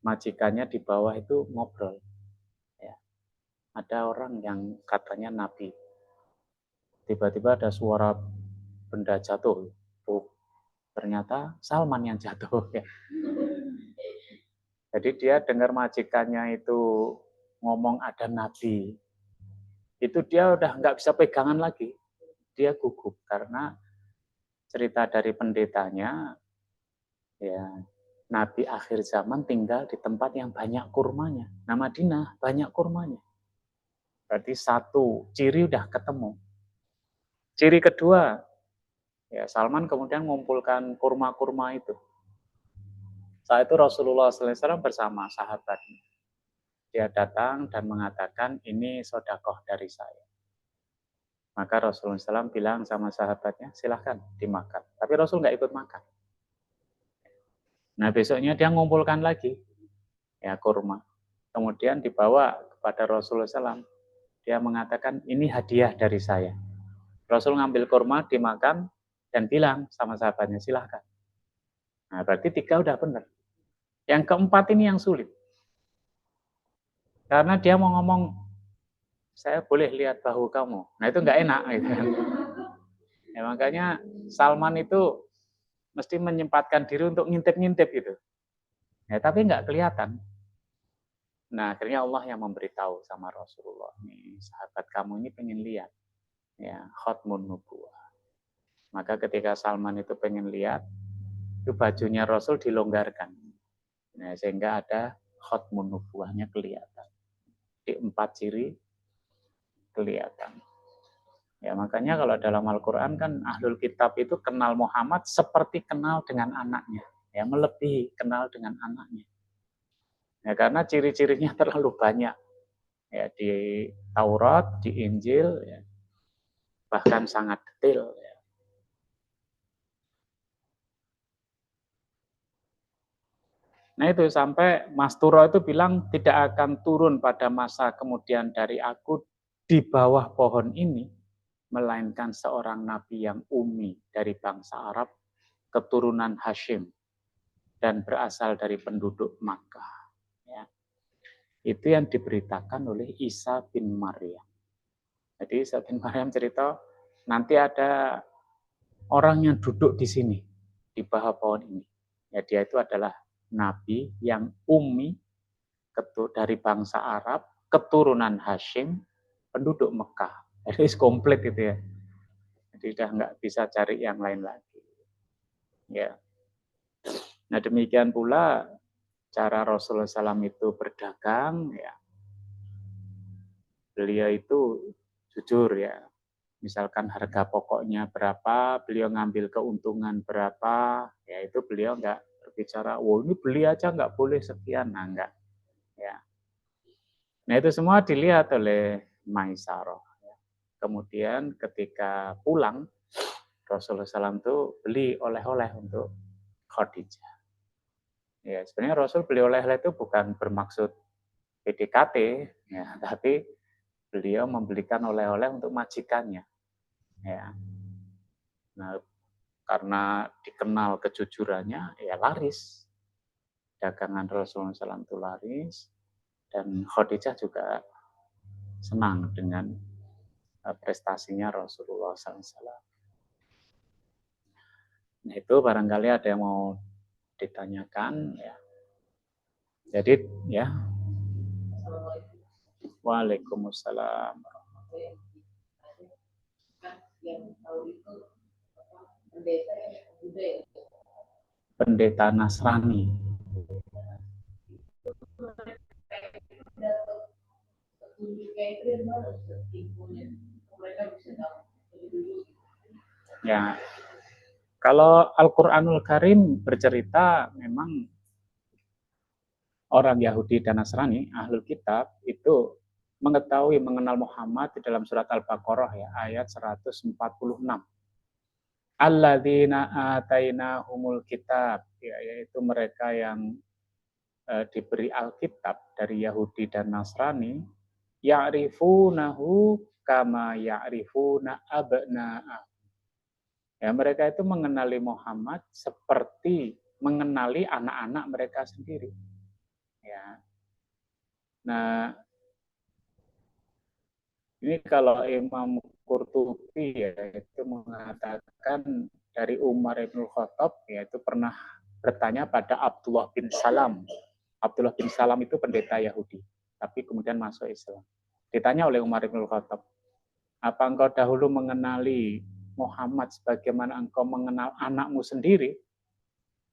majikannya di bawah itu ngobrol. Ya. Ada orang yang katanya nabi. Tiba-tiba ada suara benda jatuh. Ternyata Salman yang jatuh. Ya. Jadi dia dengar majikannya itu ngomong ada nabi. Itu dia udah nggak bisa pegangan lagi. Dia gugup karena cerita dari pendetanya, ya Nabi akhir zaman tinggal di tempat yang banyak kurmanya. Nah Madinah banyak kurmanya. Berarti satu ciri udah ketemu. Ciri kedua, ya Salman kemudian mengumpulkan kurma-kurma itu. Saat itu Rasulullah SAW bersama sahabatnya. Dia datang dan mengatakan, ini sodakoh dari saya. Maka Rasulullah SAW bilang sama sahabatnya, silahkan dimakan. Tapi Rasul nggak ikut makan. Nah besoknya dia mengumpulkan lagi ya kurma. Kemudian dibawa kepada Rasulullah SAW. Dia mengatakan, ini hadiah dari saya. Rasul ngambil kurma, dimakan, dan bilang sama sahabatnya, silahkan. Nah berarti 3 udah benar. Yang keempat ini yang sulit. Karena dia mau ngomong, saya boleh lihat bahu kamu. Nah itu nggak enak. Gitu. Ya, makanya Salman itu mesti menyempatkan diri untuk ngintip-ngintip gitu. Ya, tapi nggak kelihatan. Nah akhirnya Allah yang memberitahu sama Rasulullah, nih sahabat kamu ini pengen lihat ya khotmun nubuwah. Maka ketika Salman itu pengen lihat, itu bajunya Rasul dilonggarkan. Nah, sehingga ada khotmun nubuahnya kelihatan. Di 4 ciri kelihatan. Ya, makanya kalau dalam Al-Quran kan Ahlul Kitab itu kenal Muhammad seperti kenal dengan anaknya. Ya, melebihi kenal dengan anaknya. Ya, karena ciri-cirinya terlalu banyak. Ya, di Taurat, di Injil, ya, bahkan sangat detail. Ya. Nah itu sampai Mas Turo itu bilang tidak akan turun pada masa kemudian dari aku di bawah pohon ini, melainkan seorang nabi yang ummi dari bangsa Arab, keturunan Hashim, dan berasal dari penduduk Makkah. Ya. Itu yang diberitakan oleh Isa bin Maryam. Jadi Isa bin Maryam cerita, nanti ada orang yang duduk di sini, di bawah pohon ini. Ya, dia itu adalah nabi yang ummi dari bangsa Arab, keturunan Hashim, penduduk Mekah. Jadi komplit itu ya. Jadi sudah nggak bisa cari yang lain lagi. Ya. Nah demikian pula cara Rasulullah SAW itu berdagang. Ya. Beliau itu jujur ya. Misalkan harga pokoknya berapa, beliau ngambil keuntungan berapa, ya itu beliau nggak berbicara, wah ini beli aja nggak boleh sekian, nah enggak. Ya. Nah itu semua dilihat oleh Maisarah. Kemudian ketika pulang, Rasulullah SAW itu beli oleh-oleh untuk Khadijah. Ya, sebenarnya Rasul beli oleh-oleh itu bukan bermaksud PDKT, ya, tapi beliau membelikan oleh-oleh untuk majikannya. Ya. Nah, karena dikenal kejujurannya, ya laris. Dagangan Rasulullah SAW itu laris, dan Khadijah juga senang dengan prestasinya Rasulullah SAW. Nah itu barangkali ada yang mau ditanyakan ya. Jadi ya. Waalaikumsalam. Pendeta Nasrani. Ya, kalau Al-Quranul Karim bercerita memang orang Yahudi dan Nasrani, Ahlul Kitab, itu mengetahui, mengenal Muhammad di dalam surat Al-Baqarah ya, ayat 146. Alladzina atainahumul kitab, ya, yaitu mereka yang diberi Alkitab dari Yahudi dan Nasrani, ya'rifunahu kama ya'rifuna abna'ah. Ya, mereka itu mengenali Muhammad seperti mengenali anak-anak mereka sendiri. Ya. Nah, ini kalau Imam Qurtubi ya itu mengatakan dari Umar bin Khattab yaitu pernah bertanya pada Abdullah bin Salam. Abdullah bin Salam itu pendeta Yahudi, tapi kemudian masuk Islam. Ditanya oleh Umar bin Khattab, apa engkau dahulu mengenali Muhammad sebagaimana engkau mengenal anakmu sendiri?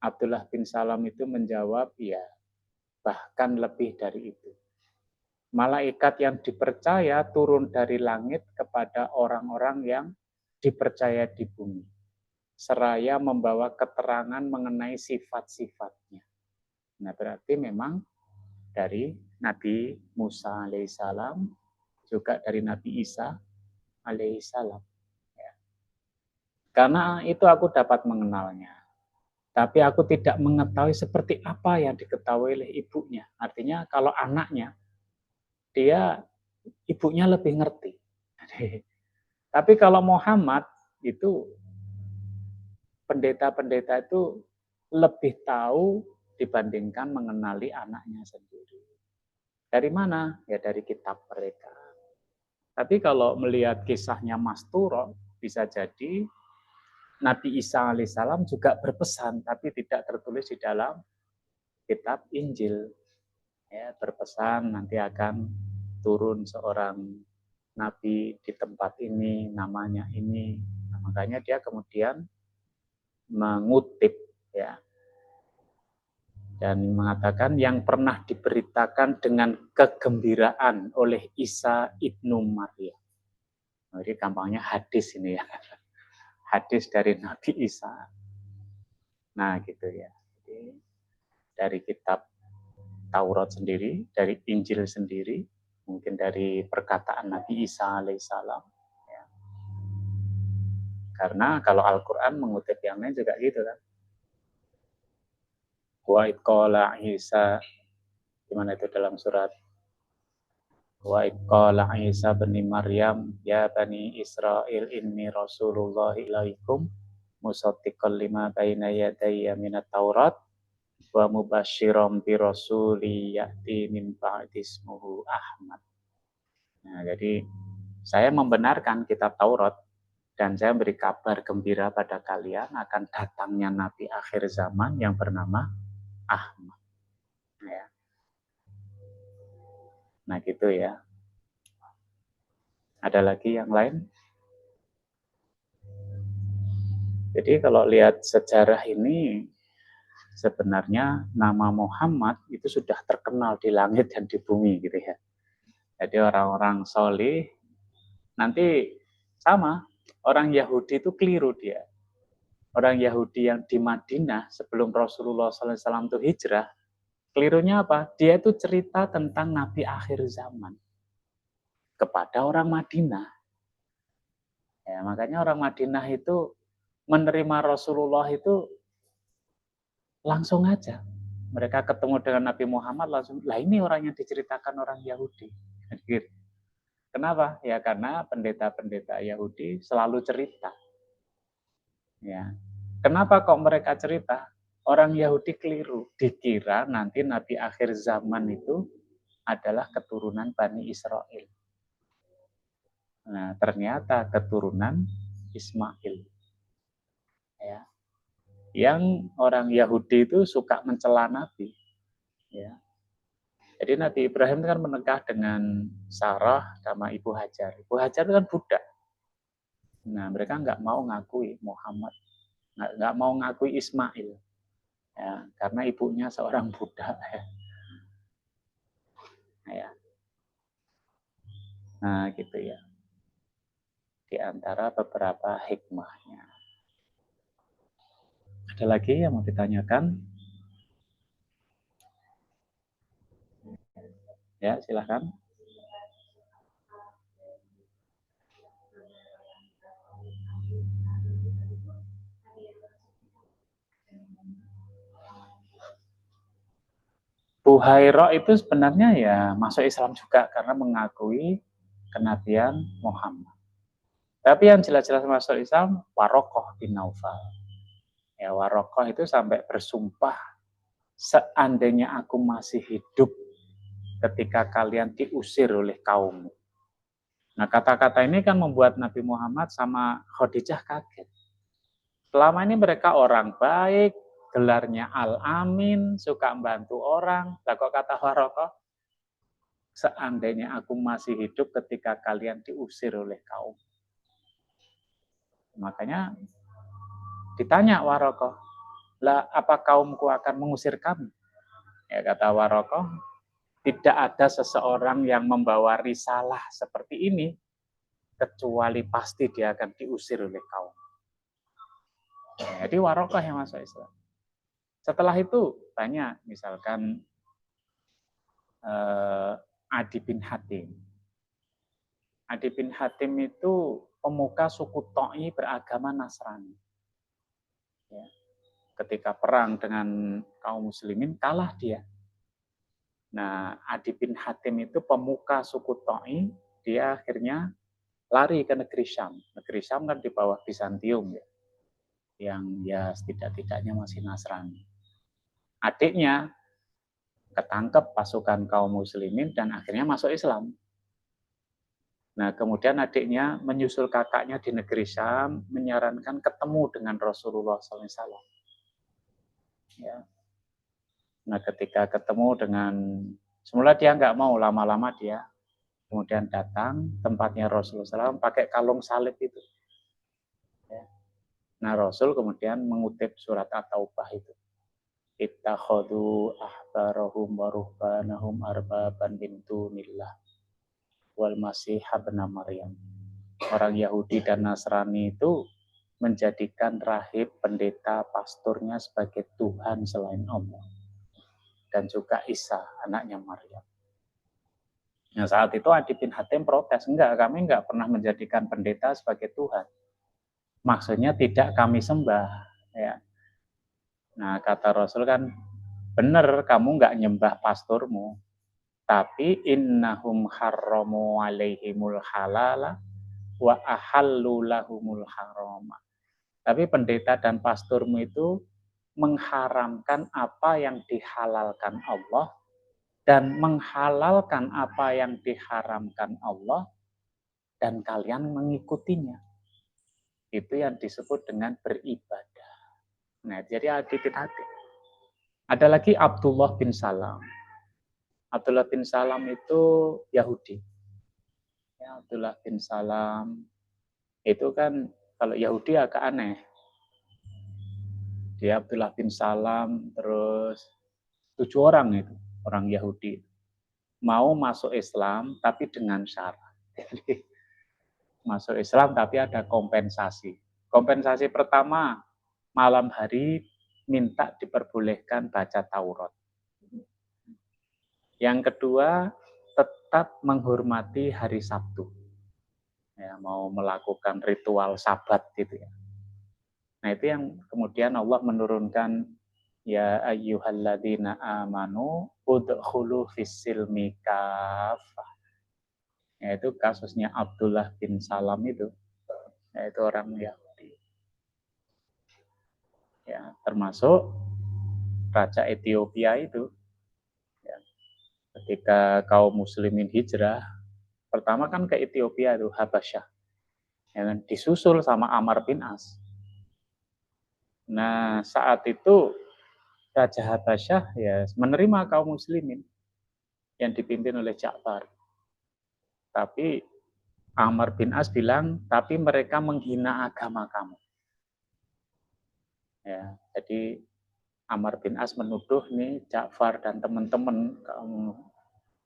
Abdullah bin Salam itu menjawab, ya, bahkan lebih dari itu. Malaikat yang dipercaya turun dari langit kepada orang-orang yang dipercaya di bumi, seraya membawa keterangan mengenai sifat-sifatnya. Nah, berarti memang dari Nabi Musa alaihissalam, juga dari Nabi Isa alaihissalam. Ya. Karena itu aku dapat mengenalnya. Tapi aku tidak mengetahui seperti apa yang diketahui oleh ibunya. Artinya kalau anaknya, dia ibunya lebih ngerti. Tapi kalau Muhammad itu pendeta-pendeta itu lebih tahu dibandingkan mengenali anaknya sendiri. Dari mana? Ya dari kitab mereka. Tapi kalau melihat kisahnya Masturo, bisa jadi Nabi Isa alaihissalam juga berpesan, tapi tidak tertulis di dalam kitab Injil. Ya, berpesan nanti akan turun seorang nabi di tempat ini, namanya ini. Makanya dia kemudian mengutip ya dan mengatakan yang pernah diberitakan dengan kegembiraan oleh Isa ibnu Maryam. Jadi gampangnya hadis ini ya, hadis dari Nabi Isa. Nah gitu ya. Jadi, dari kitab Taurat sendiri, dari Injil sendiri, mungkin dari perkataan Nabi Isa alaihissalam. Ya. Karena kalau Al-Quran mengutip yang lain juga gitu kan. Wa idqala Isa, gimana itu dalam surat Wa idqala Isa bani Maryam ya bani Israel inni Rasulullah ilaikum musaddiqan lima baina yadayya minat Taurat wa mubasyiran bi rasuli ya'ti min ba'di ismuhu Ahmad. Nah, jadi saya membenarkan kitab Taurat dan saya beri kabar gembira pada kalian akan datangnya Nabi akhir zaman yang bernama Ahmad. Ya. Nah gitu ya. Ada lagi yang lain? Jadi kalau lihat sejarah ini, sebenarnya nama Muhammad itu sudah terkenal di langit dan di bumi gitu ya. Jadi orang-orang soleh, nanti sama, orang Yahudi itu keliru dia. Orang Yahudi yang di Madinah sebelum Rasulullah SAW itu hijrah, kelirunya apa? Dia itu cerita tentang Nabi akhir zaman kepada orang Madinah. Ya, makanya orang Madinah itu menerima Rasulullah itu langsung aja. Mereka ketemu dengan Nabi Muhammad langsung, lah ini orang yang diceritakan orang Yahudi. Kenapa? Ya karena pendeta-pendeta Yahudi selalu cerita. Ya. Kenapa kok mereka cerita? Orang Yahudi keliru, dikira nanti Nabi akhir zaman itu adalah keturunan Bani Israel. Nah, ternyata keturunan Ismail. Ya. Yang orang Yahudi itu suka mencela Nabi. Ya. Jadi Nabi Ibrahim kan menikah dengan Sarah sama Ibu Hajar. Ibu Hajar itu kan budak. Nah, mereka nggak mau ngakui Muhammad, nggak mau ngakui Ismail. Ya, karena ibunya seorang budak. Ya. Nah, gitu ya. Di antara beberapa hikmahnya. Ada lagi yang mau ditanyakan? Ya, silahkan. Buhairah itu sebenarnya ya masuk Islam juga karena mengakui kenabian Muhammad. Tapi yang jelas-jelas masuk Islam, Warokoh bin Naufal. Ya, Warokoh itu sampai bersumpah, seandainya aku masih hidup ketika kalian diusir oleh kaummu. Nah, kata-kata ini kan membuat Nabi Muhammad sama Khadijah kaget. Selama ini mereka orang baik, gelarnya Al-Amin, suka membantu orang. Lah kok kata Warokoh, seandainya aku masih hidup ketika kalian diusir oleh kaum. Makanya ditanya Warokoh, lah apa kaumku akan mengusir kami? Ya kata Warokoh, tidak ada seseorang yang membawa risalah seperti ini kecuali pasti dia akan diusir oleh kaum. Jadi Warokoh yang masuk Islam. Setelah itu banyak, misalkan Adi bin Hatim. Adi bin Hatim itu pemuka suku Ta'i beragama Nasrani. Ya. Ketika perang dengan kaum muslimin, kalah dia. Nah, Adi bin Hatim itu pemuka suku Ta'i, dia akhirnya lari ke negeri Syam. Negeri Syam kan di bawah Bizantium ya, yang ya setidak-tidaknya masih Nasrani. Adiknya ketangkep pasukan kaum muslimin dan akhirnya masuk Islam. Nah, kemudian adiknya menyusul kakaknya di negeri Syam, menyarankan ketemu dengan Rasulullah SAW. Ya. Nah, ketika ketemu dengan, semula dia nggak mau, lama-lama dia kemudian datang tempatnya Rasulullah SAW pakai kalung salib itu. Ya. Nah, Rasul kemudian mengutip surat At-Taubah itu. Ittakhadhu ahbarahum wa ruhbanahum arbaban min dunillah wal masih ibn Maryam. Orang Yahudi dan Nasrani itu menjadikan rahib, pendeta, pastornya sebagai Tuhan selain Allah. Dan juga Isa, anaknya Maryam. Nah, saat itu Adi bin Hatim protes, kami enggak pernah menjadikan pendeta sebagai Tuhan. Maksudnya tidak kami sembah. Ya. Nah, kata Rasul kan, benar kamu enggak nyembah pastormu, tapi innahum harramu alaihimul halala wa ahallu lahumul harama. Tapi pendeta dan pastormu itu mengharamkan apa yang dihalalkan Allah dan menghalalkan apa yang diharamkan Allah dan kalian mengikutinya. Itu yang disebut dengan beribadah. Nah, jadi hati-hati. Ada lagi Abdullah bin Salam. Abdullah bin Salam itu Yahudi. Ya, Abdullah bin Salam itu kan kalau Yahudi agak aneh. Dia Abdullah bin Salam, terus 7 orang itu, orang Yahudi. Mau masuk Islam tapi dengan syarat. Jadi masuk Islam tapi ada kompensasi. Kompensasi pertama, malam hari minta diperbolehkan baca Taurat. Yang kedua, tetap menghormati hari Sabtu. Ya, mau melakukan ritual Sabat gitu ya. Nah, itu yang kemudian Allah menurunkan ya ayyuhalladzina amanu udkhulu fis-silmi kafah. Yaitu kasusnya Abdullah bin Salam itu, yaitu orang Yahudi. Ya, termasuk Raja Ethiopia itu. Ya, ketika kaum muslimin hijrah, pertama kan ke Ethiopia itu Habasyah. Ya, disusul sama Amr bin As. Nah, saat itu Raja Habasyah ya menerima kaum muslimin yang dipimpin oleh Ja'far. Tapi Amr bin As bilang, tapi mereka menghina agama kamu. Ya, jadi Amr bin As menuduh nih Ja'far dan teman-teman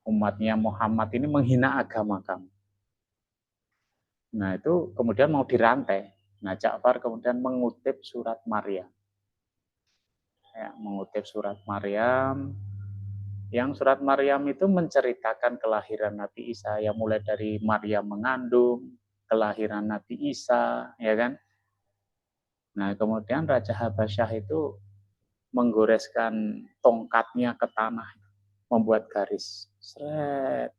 umatnya Muhammad ini menghina agama kamu. Nah, itu kemudian mau dirantai. Nah, Ja'far kemudian mengutip surat Maryam. Ya, mengutip surat Maryam, yang surat Maryam itu menceritakan kelahiran Nabi Isa, yang mulai dari Maryam mengandung, kelahiran Nabi Isa, ya kan? Nah, kemudian Raja Habasyah itu menggoreskan tongkatnya ke tanah, membuat garis. Seret.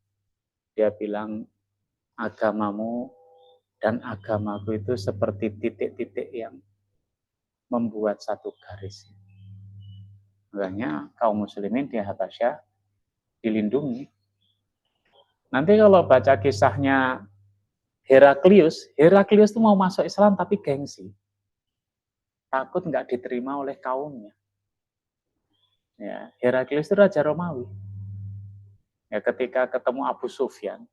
Dia bilang, agamamu dan agamaku itu seperti titik-titik yang membuat satu garis. Makanya kaum muslimin di Habasyah dilindungi. Nanti kalau baca kisahnya Heraklius itu mau masuk Islam tapi gengsi. Takut nggak diterima oleh kaumnya. Ya, Heraklius itu raja Romawi. Ya, ketika ketemu Abu Sufyan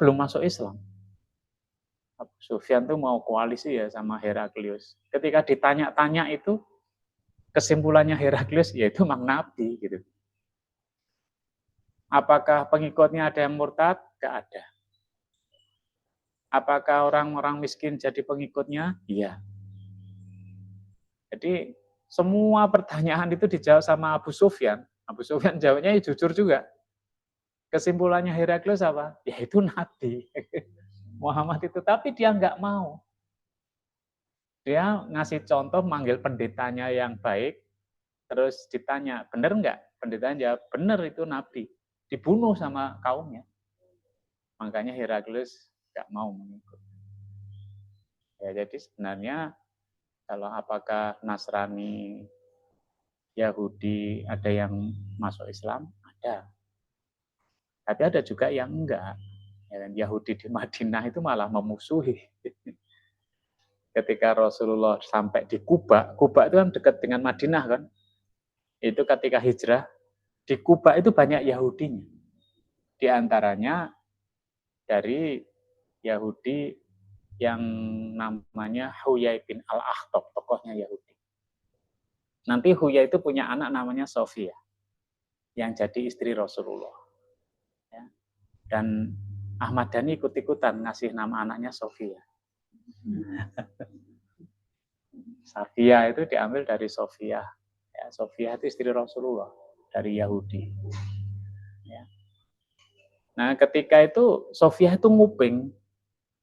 belum masuk Islam. Abu Sufyan tuh mau koalisi ya sama Heraklius. Ketika ditanya-tanya itu, kesimpulannya Heraklius yaitu mang nabi gitu. Apakah pengikutnya ada yang murtad? Gak ada. Apakah orang-orang miskin jadi pengikutnya? Iya. Jadi semua pertanyaan itu dijawab sama Abu Sufyan. Abu Sufyan jawabnya ya jujur juga. Kesimpulannya Heraklius apa? Ya itu nabi. Muhammad itu, tapi dia nggak mau. Dia ngasih contoh manggil pendetanya yang baik, terus ditanya, benar nggak? Pendetanya jawab, benar itu nabi. Dibunuh sama kaumnya. Makanya Heraklius nggak mau mengikut. Ya, jadi sebenarnya kalau apakah Nasrani, Yahudi ada yang masuk Islam? Ada. Tapi ada juga yang enggak. Yahudi di Madinah itu malah memusuhi. Ketika Rasulullah sampai di Kuba itu kan dekat dengan Madinah kan. Itu ketika hijrah, di Kuba itu banyak Yahudinya. Di antaranya dari Yahudi yang namanya Huyai bin Al-Akhtab, tokohnya Yahudi. Nanti Huyai itu punya anak namanya Sofia, yang jadi istri Rasulullah. Ya. Dan Ahmad Dhani ikut-ikutan ngasih nama anaknya Sofia. Safia itu diambil dari Sofia. Ya, Sofia itu istri Rasulullah dari Yahudi. Ya. Nah, ketika itu Sofia itu nguping,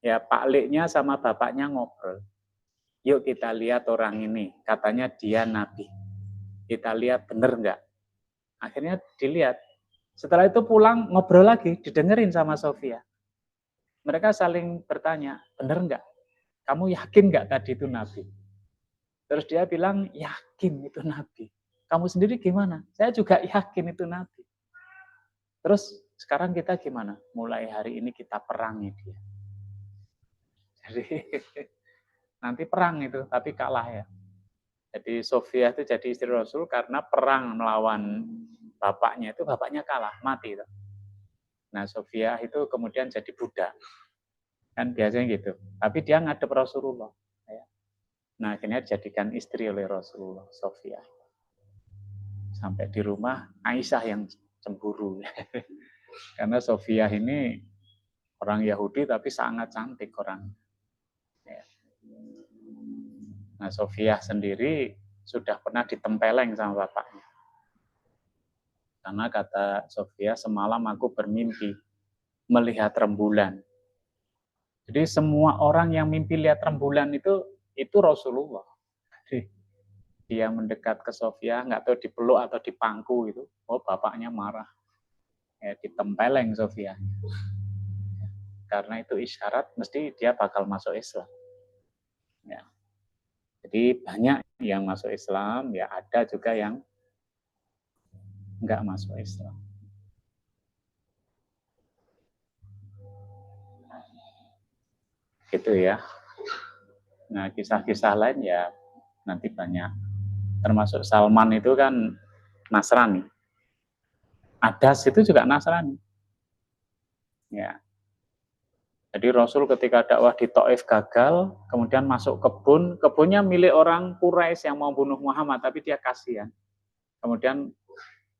ya Pak Leknya sama bapaknya ngobrol. Yuk kita lihat orang ini, katanya dia nabi. Kita lihat bener nggak? Akhirnya dilihat. Setelah itu pulang ngobrol lagi, didengerin sama Sofia. Mereka saling bertanya, bener nggak? Kamu yakin nggak tadi itu nabi? Terus dia bilang, yakin itu nabi. Kamu sendiri gimana? Saya juga yakin itu nabi. Terus sekarang kita gimana? Mulai hari ini kita perangi dia. Jadi nanti perang itu, tapi kalah ya. Jadi Sofia itu jadi istri Rasul karena perang melawan bapaknya itu, bapaknya kalah, mati. Nah Sofia itu kemudian jadi budak. Kan biasanya gitu. Tapi dia ngadep Rasulullah. Nah akhirnya dijadikan istri oleh Rasulullah, Sofia. Sampai di rumah Aisyah yang cemburu. Karena Sofia ini orang Yahudi tapi sangat cantik orang. Nah Sofia sendiri sudah pernah ditempeleng sama bapaknya. Karena kata Sofia, semalam aku bermimpi melihat rembulan. Jadi semua orang yang mimpi lihat rembulan itu Rasulullah. Jadi dia mendekat ke Sofia, nggak tahu dipeluk atau dipangku itu. Oh bapaknya marah. Ya, ditempeleng Sofia. Karena itu isyarat mesti dia bakal masuk Islam. Ya. Jadi banyak yang masuk Islam, ya ada juga yang nggak masuk Islam. Gitu ya. Nah kisah-kisah lain ya nanti banyak. Termasuk Salman itu kan Nasrani. Adas itu juga Nasrani. Ya. Jadi Rasul ketika dakwah di Taif gagal, kemudian masuk kebun, kebunnya milik orang Quraisy yang mau bunuh Muhammad, tapi dia kasihan. Kemudian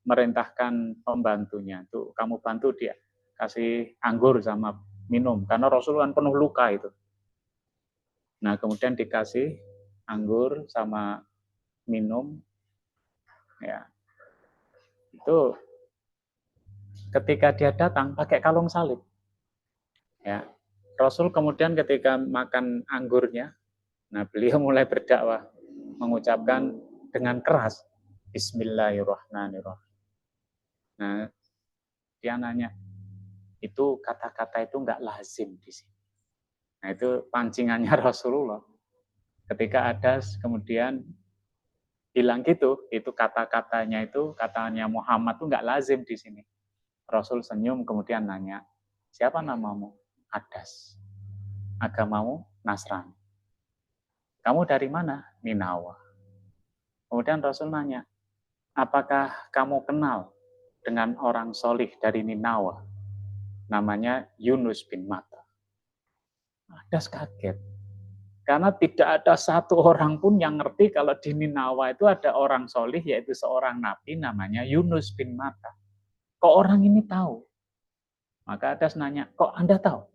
merintahkan pembantunya, tuh kamu bantu dia, kasih anggur sama minum, karena Rasul kan penuh luka itu. Nah kemudian dikasih anggur sama minum, ya itu ketika dia datang pakai kalung salib. Ya, Rasul kemudian ketika makan anggurnya, nah beliau mulai berdakwah, mengucapkan dengan keras, Bismillahirrahmanirrahim. Nah, dia nanya, itu kata-kata itu enggak lazim di sini. Nah, itu pancingannya Rasulullah. Ketika ada kemudian bilang gitu, itu kata-katanya itu, katanya Muhammad itu enggak lazim di sini. Rasul senyum kemudian nanya, siapa namamu? Adas. Agamamu Nasrani. Kamu dari mana? Ninawa. Kemudian Rasul nanya, apakah kamu kenal dengan orang solih dari Ninawa? Namanya Yunus bin Matta. Adas kaget. Karena tidak ada satu orang pun yang ngerti kalau di Ninawa itu ada orang solih, yaitu seorang nabi namanya Yunus bin Matta. Kok orang ini tahu? Maka Adas nanya, kok Anda tahu?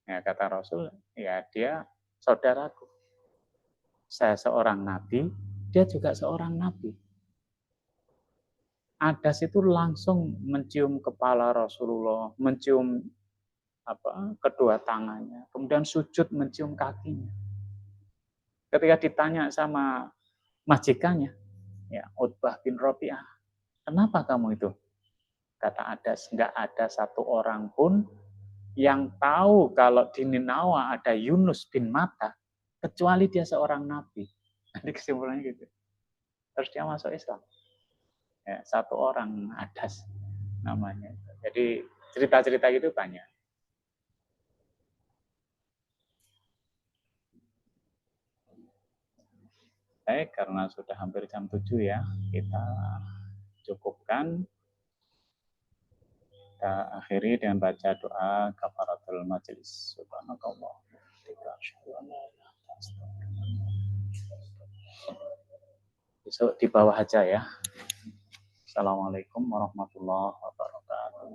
Ya kata Rasul, ya dia saudaraku. Saya seorang nabi, dia juga seorang nabi. Adas itu langsung mencium kepala Rasulullah, mencium kedua tangannya, kemudian sujud mencium kakinya. Ketika ditanya sama majikannya, ya Utbah bin Rabi'ah, kenapa kamu itu? Kata Adas, nggak ada satu orang pun yang tahu kalau di Ninawa ada Yunus bin Matta, kecuali dia seorang nabi. Nanti kesimpulannya gitu. Terus dia masuk Islam. Ya, satu orang Adas namanya. Jadi cerita-cerita gitu banyak. Baik, karena sudah hampir jam 7 ya, kita cukupkan. Kita akhiri dengan baca doa kafaratul majelis. Subhanakallah. Besok di bawah aja ya. Assalamualaikum warahmatullahi wabarakatuh.